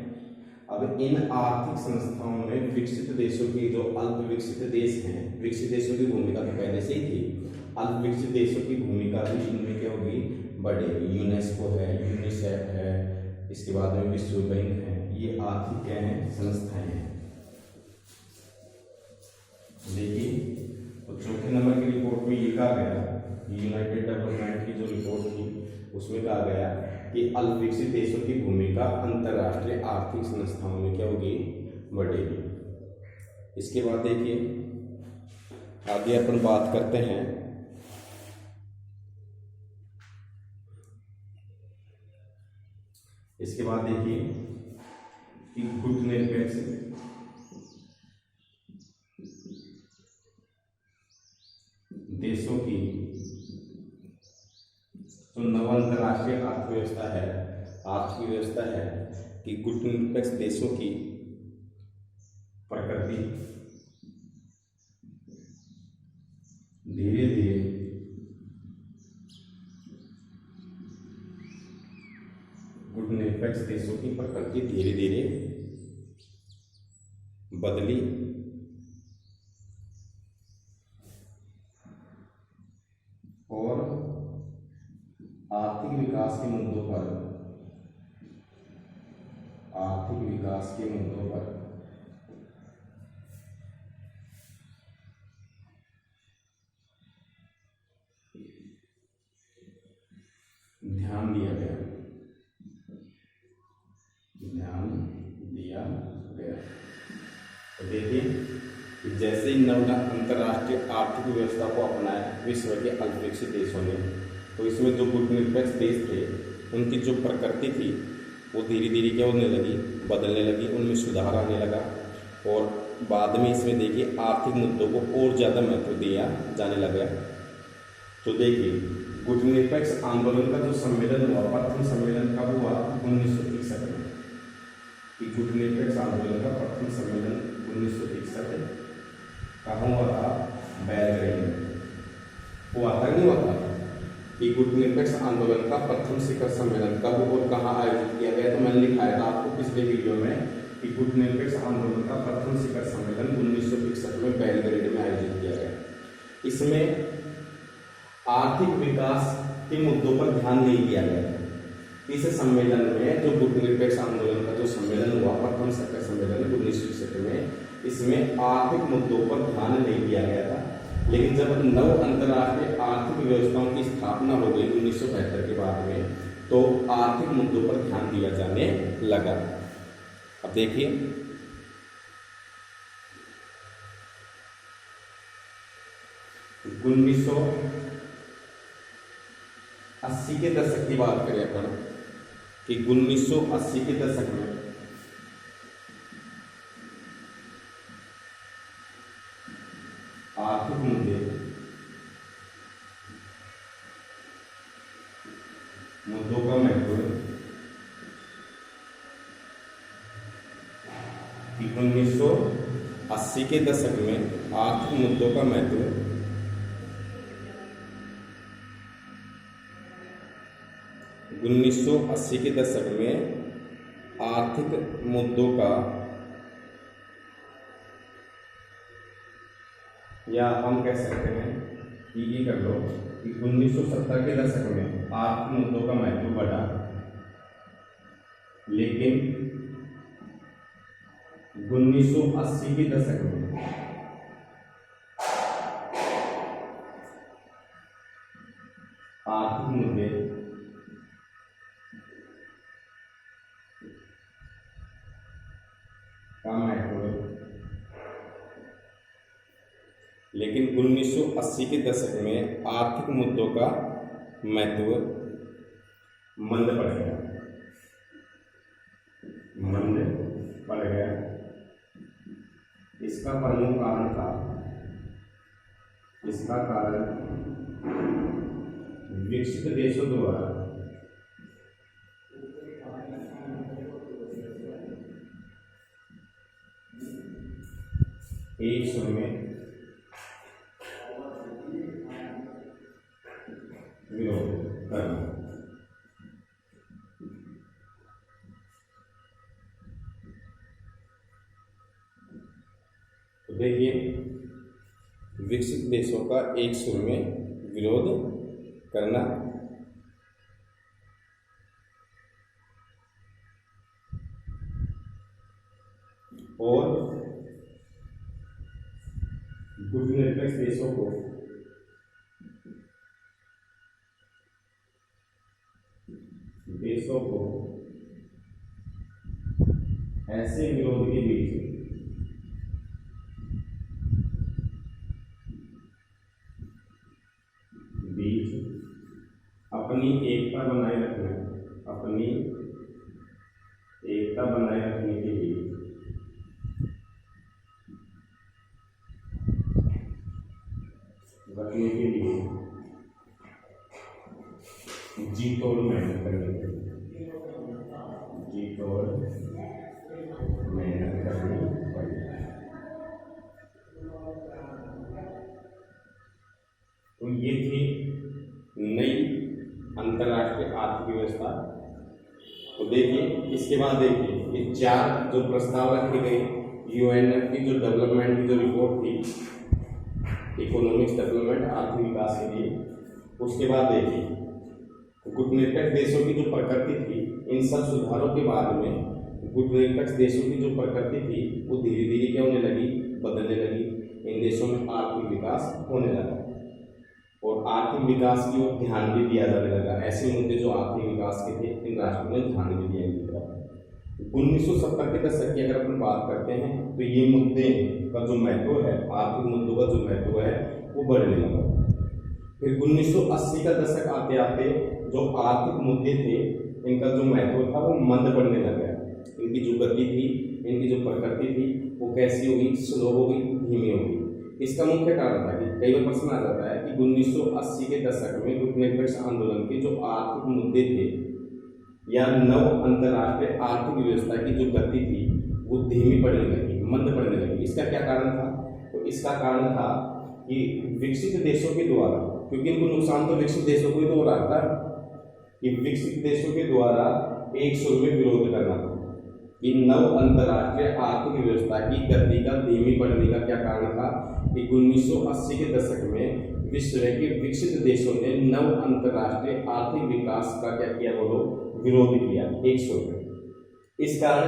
अब इन आर्थिक संस्थाओं में विकसित देशों की, जो अल्प विकसित देश हैं, विकसित देशों की भूमिका तो पहले से ही थी, अल्प विकसित देशों की भूमिका भी इनमें क्या होगी, बढ़ेगी। यूनेस्को है, यूनिसेफ है, इसके बाद में विश्व बैंक है, ये आर्थिक क्या है, संस्थाएं हैं। देखिए तो चौथे नंबर की रिपोर्ट में ये कहा गया, यूनाइटेड डेवलपमेंट की जो रिपोर्ट थी उसमें कहा गया कि अल्प विकसित देशों की भूमिका अंतरराष्ट्रीय आर्थिक संस्थाओं में क्या होगी, बढ़ेगी। इसके बाद देखिए आगे अपन बात करते हैं इसके बाद देखिए कि गुटनिरपेक्ष देशों की जो नव अंतरराष्ट्रीय आर्थिक व्यवस्था है कि गुटनिरपेक्ष देशों की प्रकृति धीरे धीरे गुटनिरपेक्ष देशों की प्रकृति धीरे धीरे बदली और आर्थिक विकास के मुद्दों पर ध्यान दिया गया। तो देखिए कि जैसे ही नव अंतर्राष्ट्रीय आर्थिक व्यवस्था को अपनाया विश्व के अल्प विकसित देशों ने, तो इसमें जो गुटनिरपेक्ष देश थे उनकी जो प्रकृति थी वो धीरे धीरे क्या होने लगी, बदलने लगी, उनमें सुधार आने लगा। और बाद में इसमें देखिए आर्थिक मुद्दों को और ज़्यादा महत्व दिया जाने लगा। तो देखिए गुटनिरपेक्ष आंदोलन का जो सम्मेलन हुआ, प्रथम सम्मेलन कब हुआ, 1961 में। कि गुटनिरपेक्ष आंदोलन का प्रथम सम्मेलन 1961 कहाँ हुआ था, बेलग्रेड में हुआ था, नहीं हुआ था। कि गुटनिरपेक्ष आंदोलन का प्रथम शिखर सम्मेलन कब और कहाँ आयोजित किया गया, तो मैंने लिखाया था आपको पिछले वीडियो में कि गुटनिरपेक्ष आंदोलन का प्रथम शिखर सम्मेलन 1961 में बेलग्रेड में आयोजित किया गया। इसमें आर्थिक विकास के मुद्दों पर ध्यान नहीं दिया गया। इस सम्मेलन में जो गुटनिरपेक्ष आंदोलन का जो सम्मेलन हुआ, प्रथम शिखर सम्मेलन 1961 में, इसमें आर्थिक मुद्दों पर ध्यान नहीं दिया गया था। लेकिन जब नव अंतर्राष्ट्रीय आर्थिक व्यवस्थाओं की स्थापना हो गई 1972 के बाद में, तो आर्थिक मुद्दों पर ध्यान दिया जाने लगा। अब देखिए, उन्नीस सौ 80 के दशक की बात करें अपन, कि 1980 के दशक में आर्थिक मुद्दों का महत्व, 1980 के दशक में आर्थिक मुद्दों का महत्व 1980 के दशक में आर्थिक मुद्दों का, या हम कह सकते हैं कि ये कर लो कि 1970 के दशक में आर्थिक मुद्दों का महत्व बढ़ा, लेकिन 1980 के दशक में आर्थिक मुद्दे का महत्व, लेकिन 1980 के दशक में आर्थिक मुद्दों का महत्व मंद पड़ गया, इसका प्रमुख कारण था, इसका कारण विकसित देशों द्वारा एक सुर में विरोध करना। तो देखिए, विकसित देशों का एक सुर में विरोध करना, और गुटनिरपेक्ष देशों को ऐसे विरोध के बीच अपनी एकता बनाए रखने के लिए जी तोड़ मेहनत करनी पड़ी। तो ये थी नई अंतर्राष्ट्रीय आर्थिक व्यवस्था। तो देखिए, इसके बाद देखिए, ये 4 जो प्रस्ताव रखे गए, यूएनएफ की जो डेवलपमेंट की जो रिपोर्ट थी, इकोनॉमिक्स डेवलपमेंट, आर्थिक विकास के लिए, उसके बाद देखिए गुटनिरपेक्ष देशों की जो प्रकृति थी, इन सब सुधारों के बाद में गुटनिरपेक्ष देशों की जो प्रकृति थी वो धीरे धीरे क्या होने लगी, बदलने लगी। इन देशों में आर्थिक विकास होने लगा और आर्थिक विकास की ओर ध्यान भी दिया जाने लगा। ऐसे मुद्दे जो आर्थिक विकास के थे, इन राष्ट्रों में ध्यान भी दिया गया। 1970 के दशक की अगर अपन बात करते हैं, तो ये मुद्दे का जो महत्व है, आर्थिक मुद्दों का जो महत्व है, वो बढ़ने लगा। फिर 1980 का दशक आते आते जो आर्थिक मुद्दे थे, इनका जो महत्व था वो मंद पड़ने लगा। इनकी जो गति थी, इनकी जो प्रकृति थी, वो कैसी हो गई, स्लो हो गई, धीमी हो गई। इसका मुख्य कारण था कि कई बार प्रश्न आ जाता है कि 1980 के दशक में गुटनिरपेक्ष आंदोलन के जो आर्थिक मुद्दे थे या नव अंतर्राष्ट्रीय आर्थिक व्यवस्था की जो गति थी वो धीमी पड़ने लगी, मंद पड़ने लगी। इसका क्या कारण था? तो इसका कारण था कि विकसित देशों के द्वारा, क्योंकि इनको नुकसान तो विकसित देशों को ही तो हो रहा था, कि विकसित देशों के द्वारा एक सुर में विरोध करना था। कि नव अंतर्राष्ट्रीय आर्थिक व्यवस्था की गति का धीमी पड़ने का क्या कारण था कि 1980 के दशक में विश्व के विकसित देशों ने नव अंतर्राष्ट्रीय आर्थिक विकास का क्या किया, बोलो, विरोध किया 100। इस कारण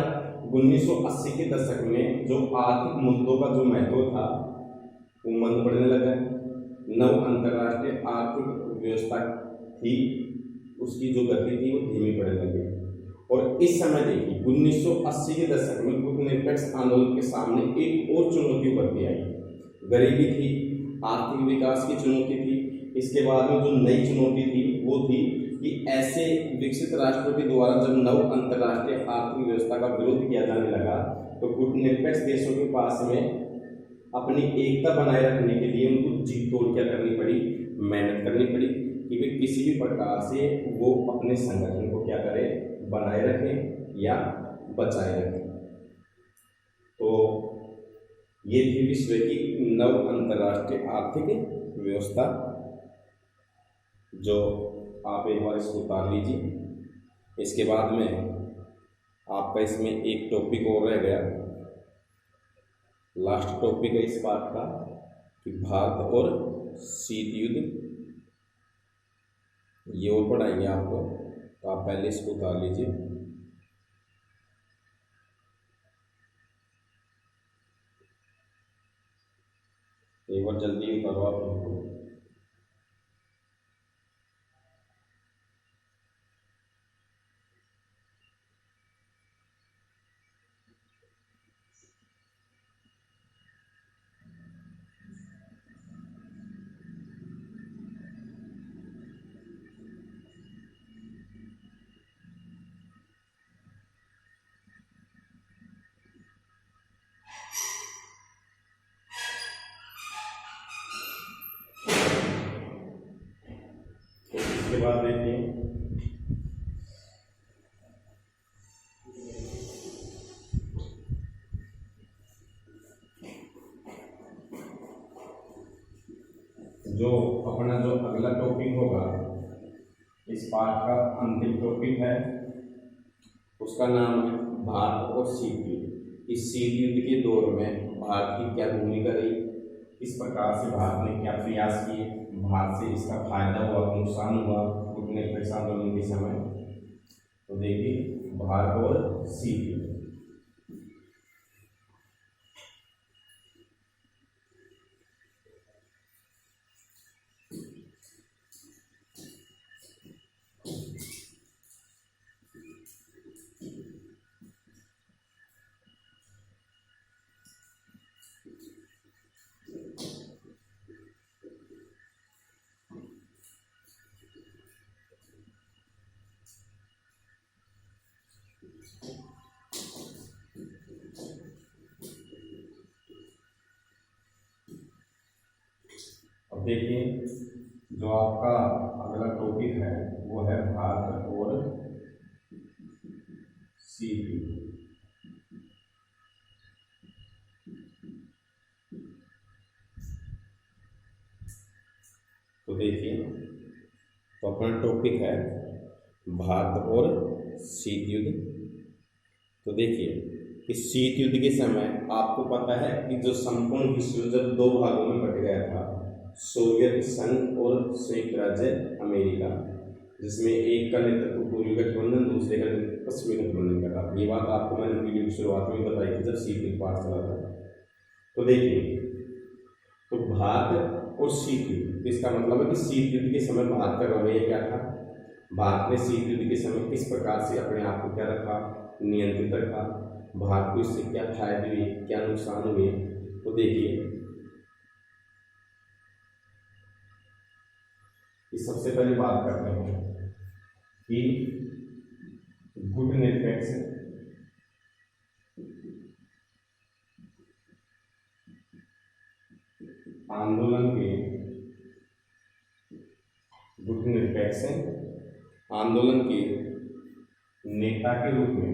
1980 के दशक में जो आर्थिक मुद्दों का जो महत्व था वो मंद पड़ने लगा। नव अंतर्राष्ट्रीय आर्थिक व्यवस्था थी, उसकी जो गति थी वो धीमी पड़ने लगी। और इस समय देखिए 1980 के दशक में गुटनिरपेक्ष आंदोलन के सामने एक और चुनौती उभरती आई। गरीबी थी, आर्थिक विकास की चुनौती थी। इसके बाद में जो नई चुनौती थी वो थी कि ऐसे विकसित राष्ट्रों के द्वारा जब नव अंतर्राष्ट्रीय आर्थिक व्यवस्था का विरोध किया जाने लगा तो गुटनिरपेक्ष देशों के पास में अपनी एकता बनाए रखने के लिए उनको जी तोड़ क्या करनी पड़ी, मेहनत करनी पड़ी कि वे किसी भी प्रकार से वो अपने संगठन को क्या करें, बनाए रखें या बचाए रखें। तो ये थी विश्व की नव अंतर्राष्ट्रीय आर्थिक व्यवस्था, जो आप एक बार इसको उतार लीजिए। इसके बाद में आपका इसमें एक टॉपिक और रह गया, लास्ट टॉपिक है इस पार्ट का कि भारत और शीत युद्ध, ये और पढ़ाएंगे आपको, तो आप पहले इसको उतार लीजिए। एक बार जल्दी उतारो आप इनको। इसके बाद देखिए जो अपना जो अगला टॉपिक होगा इस पाठ का अंतिम टॉपिक है, उसका नाम है भारत और शीत युद्ध। इस शीत युद्ध के दौर में भारत की क्या भूमिका रही, किस प्रकार से भारत ने क्या प्रयास किए, भारत से इसका फायदा हुआ, नुकसान हुआ गुटनिरपेक्ष आंदोलन के समय। तो देखिए भारत और शीत युद्ध। अब देखिए जो आपका अगला टॉपिक है वो है भारत और शीत युद्ध। तो देखिए तो अपना टॉपिक है भारत और शीत युद्ध। तो देखिए इस शीत युद्ध के समय आपको पता है कि जो संपूर्ण विश्व जब दो भागों में बट गया था, सोवियत संघ और संयुक्त राज्य अमेरिका, जिसमें एक का नेतृत्व पूर्वी गठबंधन, दूसरे का नेतृत्व पश्चिमी गठबंधन का था। ये बात आपको मैंने वीडियो की शुरुआत में बताई थी जब शीत युद्ध पाठ चला था। तो देखिए तो भारत और शीत युद्ध, इसका मतलब है कि शीत युद्ध के समय भारत का रवैया क्या था, भारत ने शीत युद्ध के समय किस प्रकार से अपने आप को क्या रखा, नियंत्रित रखा, भारत को इससे क्या फायदे हुए, क्या नुकसान हुए। तो देखिए सबसे पहले बात करते हैं कि गुटनिरपेक्ष आंदोलन के गुटनिरपेक्ष आंदोलन के नेता के रूप में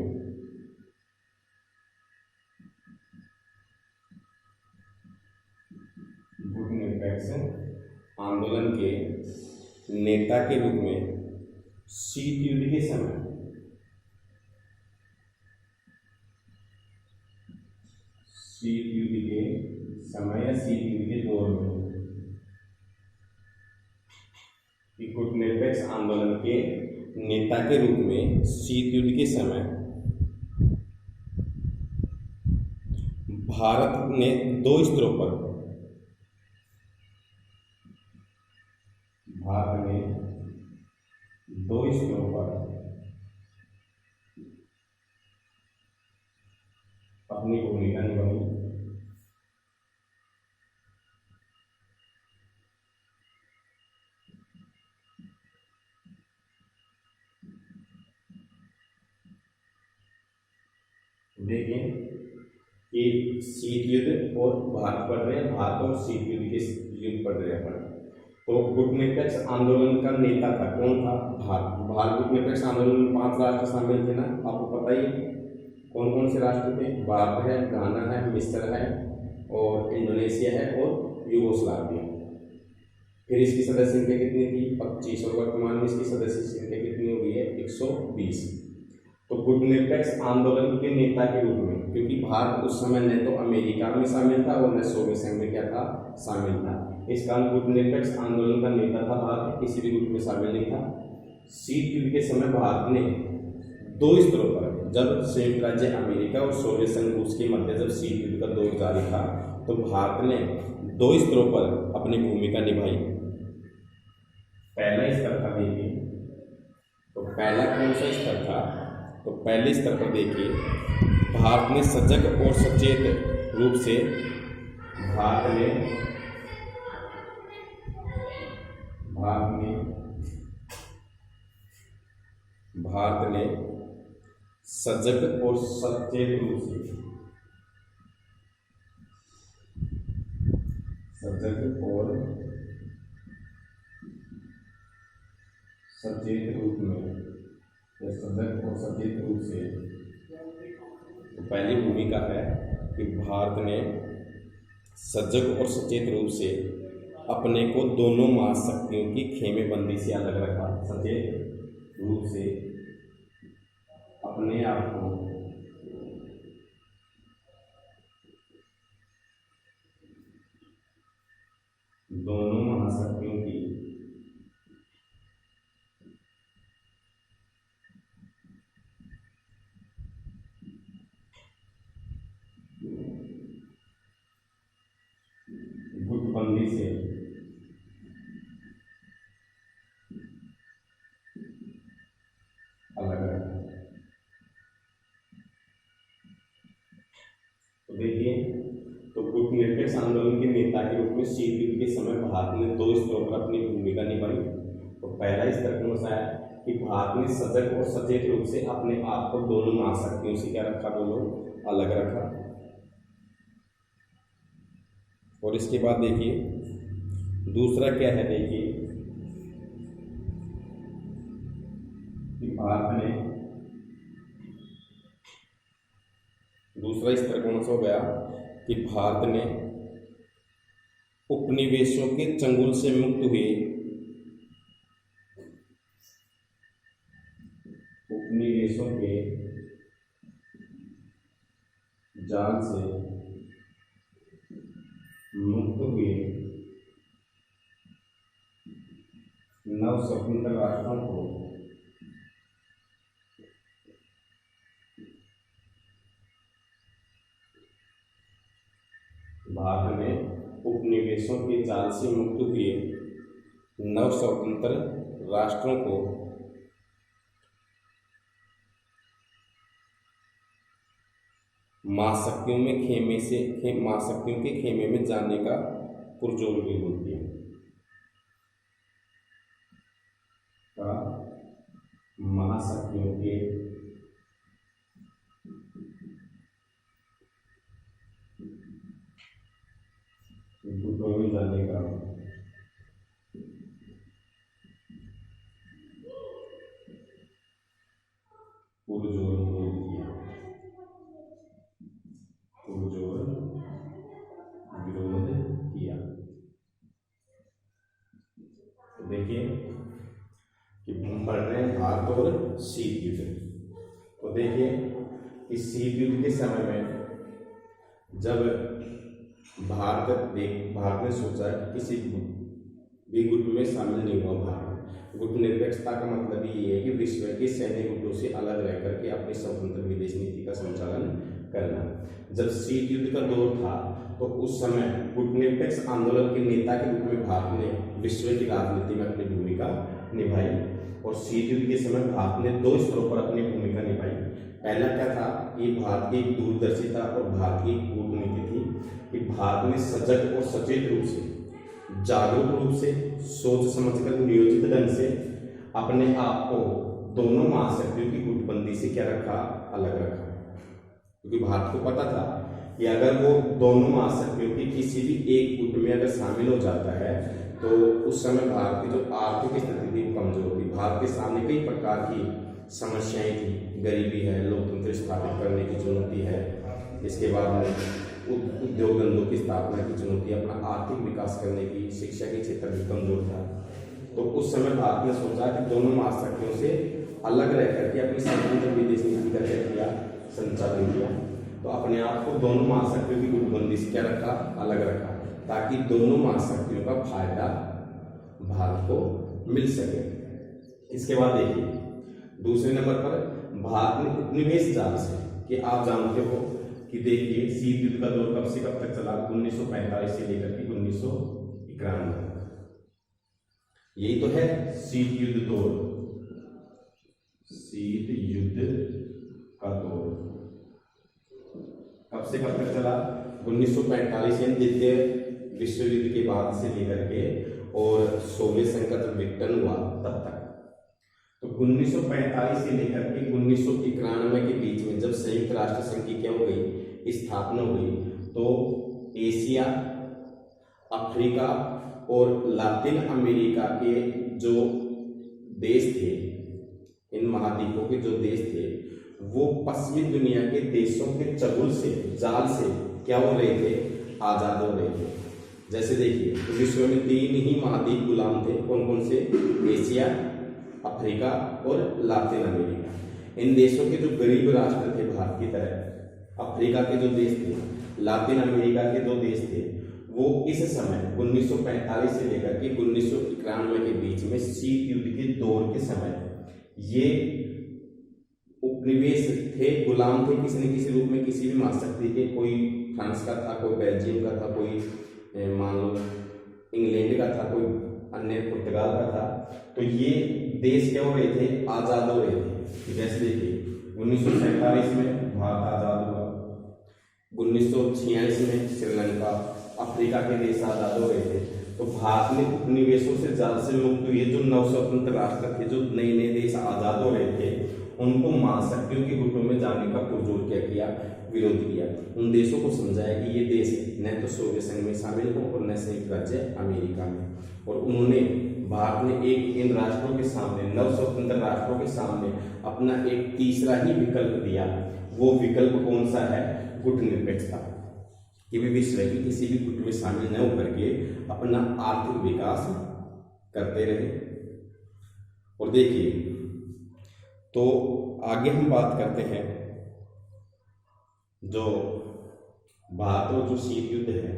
गुटनिरपेक्ष आंदोलन के नेता के रूप में शीत युद्ध के समय शीत युद्ध के समय या शीत युद्ध के दौर में गुटनिरपेक्ष आंदोलन के नेता के रूप में शीत युद्ध के समय भारत ने दो स्तरों पर अपनी भूमिका निभाई। देखें कि शीत युद्ध और भारत पढ़ रहे हैं, भारत और शीत युद्ध के युद्ध पढ़ रहे हैं अपन। तो गुटनिरपेक्ष आंदोलन का नेता था, कौन था? भारत गुटनिरपेक्ष आंदोलन में 5 राष्ट्र शामिल थे ना, आपको पता ही है कौन कौन से राष्ट्र थे। भारत है, घाना है, मिस्र है और इंडोनेशिया है और यूगोस्लाविया। फिर इसकी सदस्य संख्या कितनी थी? 25 और वर्तमान में इसकी सदस्य संख्या कितनी हो गई है? 120। तो गुटनिरपेक्ष आंदोलन के नेता के रूप में, क्योंकि भारत उस समय न तो अमेरिका में शामिल था और न सोवियत संघ में क्या था? शामिल था। इस कारण गुटनिरपेक्ष आंदोलन का नेता था भारत, किसी भी गुट में शामिल नहीं था। शीत युद्ध के समय भारत ने 2 स्तरों पर, जब संयुक्त राज्य अमेरिका और सोवियत संघ रूस के मध्य जब शीत युद्ध का दौर जारी था, तो भारत ने 2 स्तरों पर अपनी भूमिका निभाई। पहला स्तर था, देखिए तो पहला कौन सा स्तर था? तो पहले स्तर पर देखिए भारत ने सजग और सचेत रूप से भारत ने सजग और सचेत रूप से तो पहली भूमिका है कि भारत ने सजग और सचेत रूप से अपने को दोनों महाशक्तियों की खेमेबंदी से अलग रखा। सचेत रूप से अपने आप को दोनों महाशक्तियों की गुटबंदी से अलग रखा। तो देखिए, तो गुटनिरपेक्ष आंदोलन के नेता के रूप में शीत युद्ध के समय भारत ने 2 स्तरों पर अपनी भूमिका निभाई। तो पहला स्तर कौन सा है कि भारत ने सजग और सचेत रूप से अपने आप को दोनों महाशक्तियों से क्या रखा? दोनों अलग रखा। और इसके बाद देखिए दूसरा क्या है, देखिए कि भारत ने दूसरा स्तर कौन सा हो गया कि भारत ने उपनिवेशों के चंगुल से मुक्त हुए, उपनिवेशों के जाल से मुक्त हुए नव स्वतंत्र राष्ट्रों को भारत ने उपनिवेशों के जाल से मुक्त हुए नव स्वतंत्र राष्ट्रों को महाशक्तियों के खेमे में जाने का पुरजोर भी होती है। महाशक्तियों के गुटों में जाने का पुरजोर विरोध किया। तो देखिए कि हम पढ़ रहे हैं भारत और शीत युद्ध। तो देखिए इस शीत युद्ध के समय में जब भारत ने सोचा कि किसी भी गुट में शामिल नहीं हुआ भारत। गुट निरपेक्षता का मतलब ये है कि विश्व के सैन्य गुटों से अलग रह करके अपनी स्वतंत्र विदेश नीति का संचालन करना। जब शीत युद्ध का दौर था तो उस समय गुट निरपेक्ष आंदोलन के नेता के रूप में भारत ने विश्व की राजनीति में अपनी भूमिका निभाई। और शीत युद्ध के समय भारत ने 2 स्तरों पर अपनी भूमिका निभाई। पहला क्या था कि भारत की दूरदर्शिता और भारत की कूटनीति थी कि भारत ने सजग और सचेत रूप से, जागरूक रूप से, सोच समझकर नियोजित ढंग से अपने आप को दोनों महाशक्तियों की गुटबंदी से क्या रखा, अलग रखा। क्योंकि भारत को पता था कि अगर वो दोनों महाशक्तियों की किसी भी एक गुट में अगर शामिल हो जाता है तो उस समय भारत की जो आर्थिक स्थिति थी वो कमजोर थी। भारत के सामने कई प्रकार की समस्याएं थी, गरीबी है, लोकतंत्र स्थापित करने की चुनौती है, इसके बाद में उद्योग धंधों की स्थापना की चुनौती, अपना आर्थिक विकास करने की, शिक्षा के क्षेत्र में कमजोर था। तो उस समय भारत ने सोचा कि दोनों महाशक्तियों से अलग रह करके अपनी स्वतंत्र विदेश नीति का क्या किया, संचालन किया। तो अपने आप को दोनों महाशक्तियों की गुटबंदी से क्या रखा, अलग रखा, ताकि दोनों महाशक्तियों का फायदा भारत को मिल सके। इसके बाद देखिए दूसरे नंबर पर भारत ने उपनिवेश जाल से, कि आप जानते हो कि देखिए शीत युद्ध का दौर कब से कब तक चला, 1945 से लेकर के 1991 तक। यही तो है शीत युद्ध दौर, शीत युद्ध का दौर कब से कब तक चला, 1945 यानी द्वितीय विश्व युद्ध के बाद से लेकर के और सोवियत संघ का जब विघटन हुआ तब तक। तो 1945 से लेकर के 1991 के बीच में जब संयुक्त राष्ट्र संघ की क्या हो गई, स्थापना हो गई, तो एशिया, अफ्रीका और लातिन अमेरिका के जो देश थे, इन महाद्वीपों के जो देश थे, वो पश्चिमी दुनिया के देशों के चंगुल से, जाल से क्या हो रहे थे, आजाद हो रहे थे। जैसे देखिए विश्व में 3 ही महाद्वीप गुलाम थे, कौन कौन से, एशिया, अफ्रीका और लातिन अमेरिका। इन देशों के जो गरीब राष्ट्र थे भारत की तरह, अफ्रीका के जो देश थे, लातिन अमेरिका के जो देश थे, वो इस समय 1945 से लेकर के 1991 के बीच में शीत युद्ध के दौर के समय ये उपनिवेश थे, गुलाम थे किसी न किसी रूप में, किसी भी महाशक्ति के। कोई फ्रांस का था, कोई बेल्जियम का था, कोई मान लो इंग्लैंड का था, कोई अन्य पुर्तगाल का था। तो ये देश क्या हो रहे थे, आजाद हो रहे थे। जैसे देखिए 1947 में भारत आजाद हुआ, 1946 में श्रीलंका, अफ्रीका के देश आजाद हो रहे थे। तो भारत ने उपनिवेशों से जाल से मुक्त हुए जो नव स्वतंत्र राष्ट्र थे, जो नए नए देश आजाद हो रहे थे, उनको महाशक्तियों के गुटों में जाने का पुरजोर क्या किया, विरोध किया। उन देशों को समझाया कि ये देश न तो सोवियत संघ में शामिल हो और न संयुक्त राज्य अमेरिका में। और उन्होंने, भारत ने इन राष्ट्रों के सामने, नव स्वतंत्र राष्ट्रों के सामने अपना एक तीसरा ही विकल्प दिया। वो विकल्प कौन सा है, गुट निरपेक्षता, कि भी विश्व की किसी भी गुट में शामिल न होकर के अपना आर्थिक विकास करते रहे। और देखिए तो आगे हम बात करते हैं जो भारत और जो शीत युद्ध है,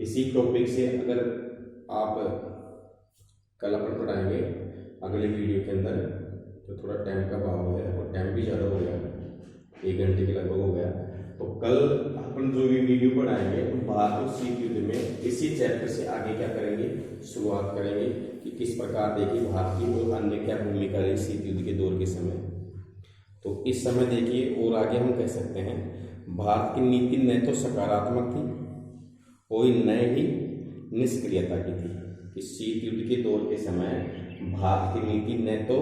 इसी टॉपिक से अगर आप कल अपन पढ़ाएंगे अगले वीडियो के अंदर, तो थोड़ा टाइम का अभाव है और टाइम भी ज़्यादा हो गया, 1 घंटे के लगभग हो गया। तो कल अपन जो भी वीडियो पढ़ाएंगे तो भारत और शीत युद्ध में इसी चैप्टर से आगे क्या करेंगे, शुरुआत करेंगे कि किस प्रकार देखिए भारत की और अन्य क्या भूमिका रही शीत युद्ध के दौर के समय। तो इस समय देखिए और आगे हम कह सकते हैं भारत की नीति न तो सकारात्मक थी और न ही निष्क्रियता की थी। कि शीत युद्ध के दौर के समय भारत की नीति न तो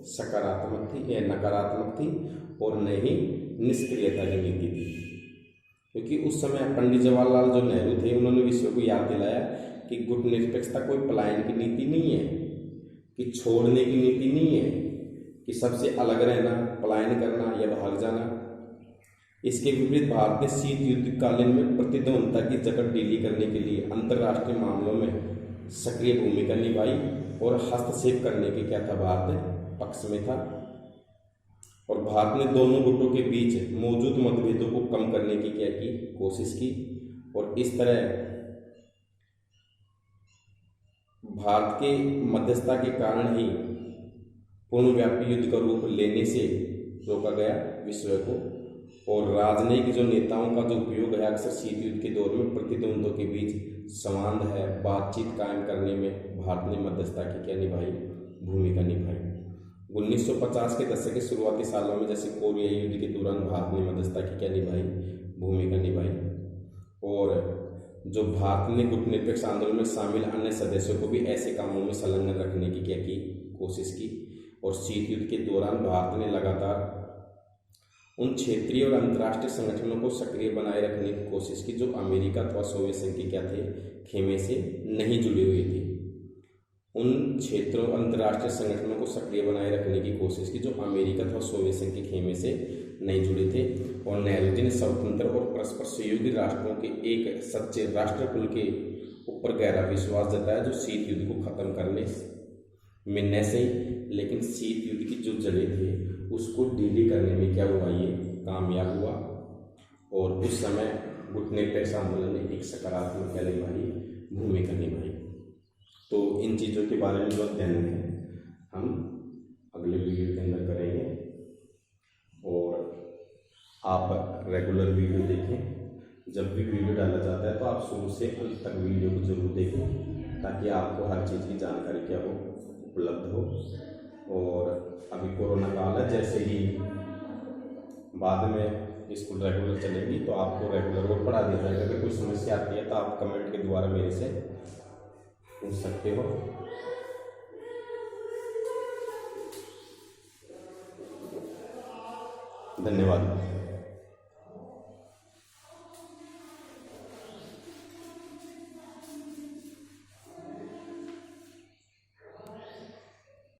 सकारात्मक थी या नकारात्मक थी और न ही निष्क्रियता की नीति थी। क्योंकि उस समय पंडित जवाहरलाल जो नेहरू थे, उन्होंने विश्व को याद दिलाया कि गुट निरपेक्षता कोई पलायन की नीति नहीं है, कि छोड़ने की नीति नहीं है, कि सबसे अलग रहना, पलायन करना या भाग जाना। इसके विपरीत भारत ने शीत युद्ध कालीन में प्रतिद्वंद्विता की जकड़ ढीली करने के लिए अंतर्राष्ट्रीय मामलों में सक्रिय भूमिका निभाई और हस्तक्षेप करने के क्या था, भारत पक्ष में था। और भारत ने दोनों गुटों के बीच मौजूद मतभेदों को कम करने की क्या की, कोशिश की। और इस तरह भारत के मध्यस्थता के कारण ही पूर्णव्यापी युद्ध का रूप लेने से रोका गया विश्व को। और राजनयिक जो नेताओं का जो उपयोग है अक्सर शीत युद्ध के दौर में प्रतिद्वंद्वों के बीच संवाद है, बातचीत कायम करने में भारत ने मध्यस्थता की क्या निभाई, भूमिका निभाई। 1950 के दशक के शुरुआती सालों में जैसे कोरिया युद्ध के दौरान भारत ने मध्यस्थता की क्या निभाई, भूमिका निभाई। और जो भारत ने गुटनिरपेक्ष आंदोलन में शामिल अन्य सदस्यों को भी ऐसे कामों में संलग्न रखने की क्या की, कोशिश की। और शीत युद्ध के दौरान भारत ने लगातार उन क्षेत्रीय और अंतर्राष्ट्रीय संगठनों को सक्रिय बनाए रखने की कोशिश की जो अमेरिका अथवा सोवियत संघ के क्या थे, खेमे से नहीं जुड़े हुए थे। उन क्षेत्रों अंतर्राष्ट्रीय संगठनों को सक्रिय बनाए रखने की कोशिश की जो अमेरिका अथवा सोवियत संघ के खेमे से नहीं जुड़े थे। और नेहरू जी ने स्वतंत्र और परस्पर सहयोगी राष्ट्रों के एक सच्चे राष्ट्र कुल के ऊपर गहरा विश्वास जताया जो शीत युद्ध को खत्म करने में न सही लेकिन शीत युद्ध की जो जड़ें थे उसको डीली करने में क्या हुआ, ये कामयाब हुआ। और उस समय गुटनिरपेक्ष आंदोलन ने एक सकारात्मक क्या निभाई, भूमिका निभाई। तो इन चीज़ों के बारे में जो अध्ययन है हम अगले वीडियो के अंदर करेंगे। और आप रेगुलर वीडियो देखें, जब भी वीडियो डाला जाता है तो आप शुरू से अंत तक वीडियो को जरूर देखें ताकि आपको हर चीज़ की जानकारी क्या हो, उपलब्ध हो। और अभी कोरोना काल है, जैसे ही बाद में स्कूल रेगुलर चलेगी तो आपको रेगुलर और पढ़ा दिया जाएगा। अगर कोई समस्या आती है तो आप कमेंट के द्वारा मेरे से पूछ सकते हो। धन्यवाद।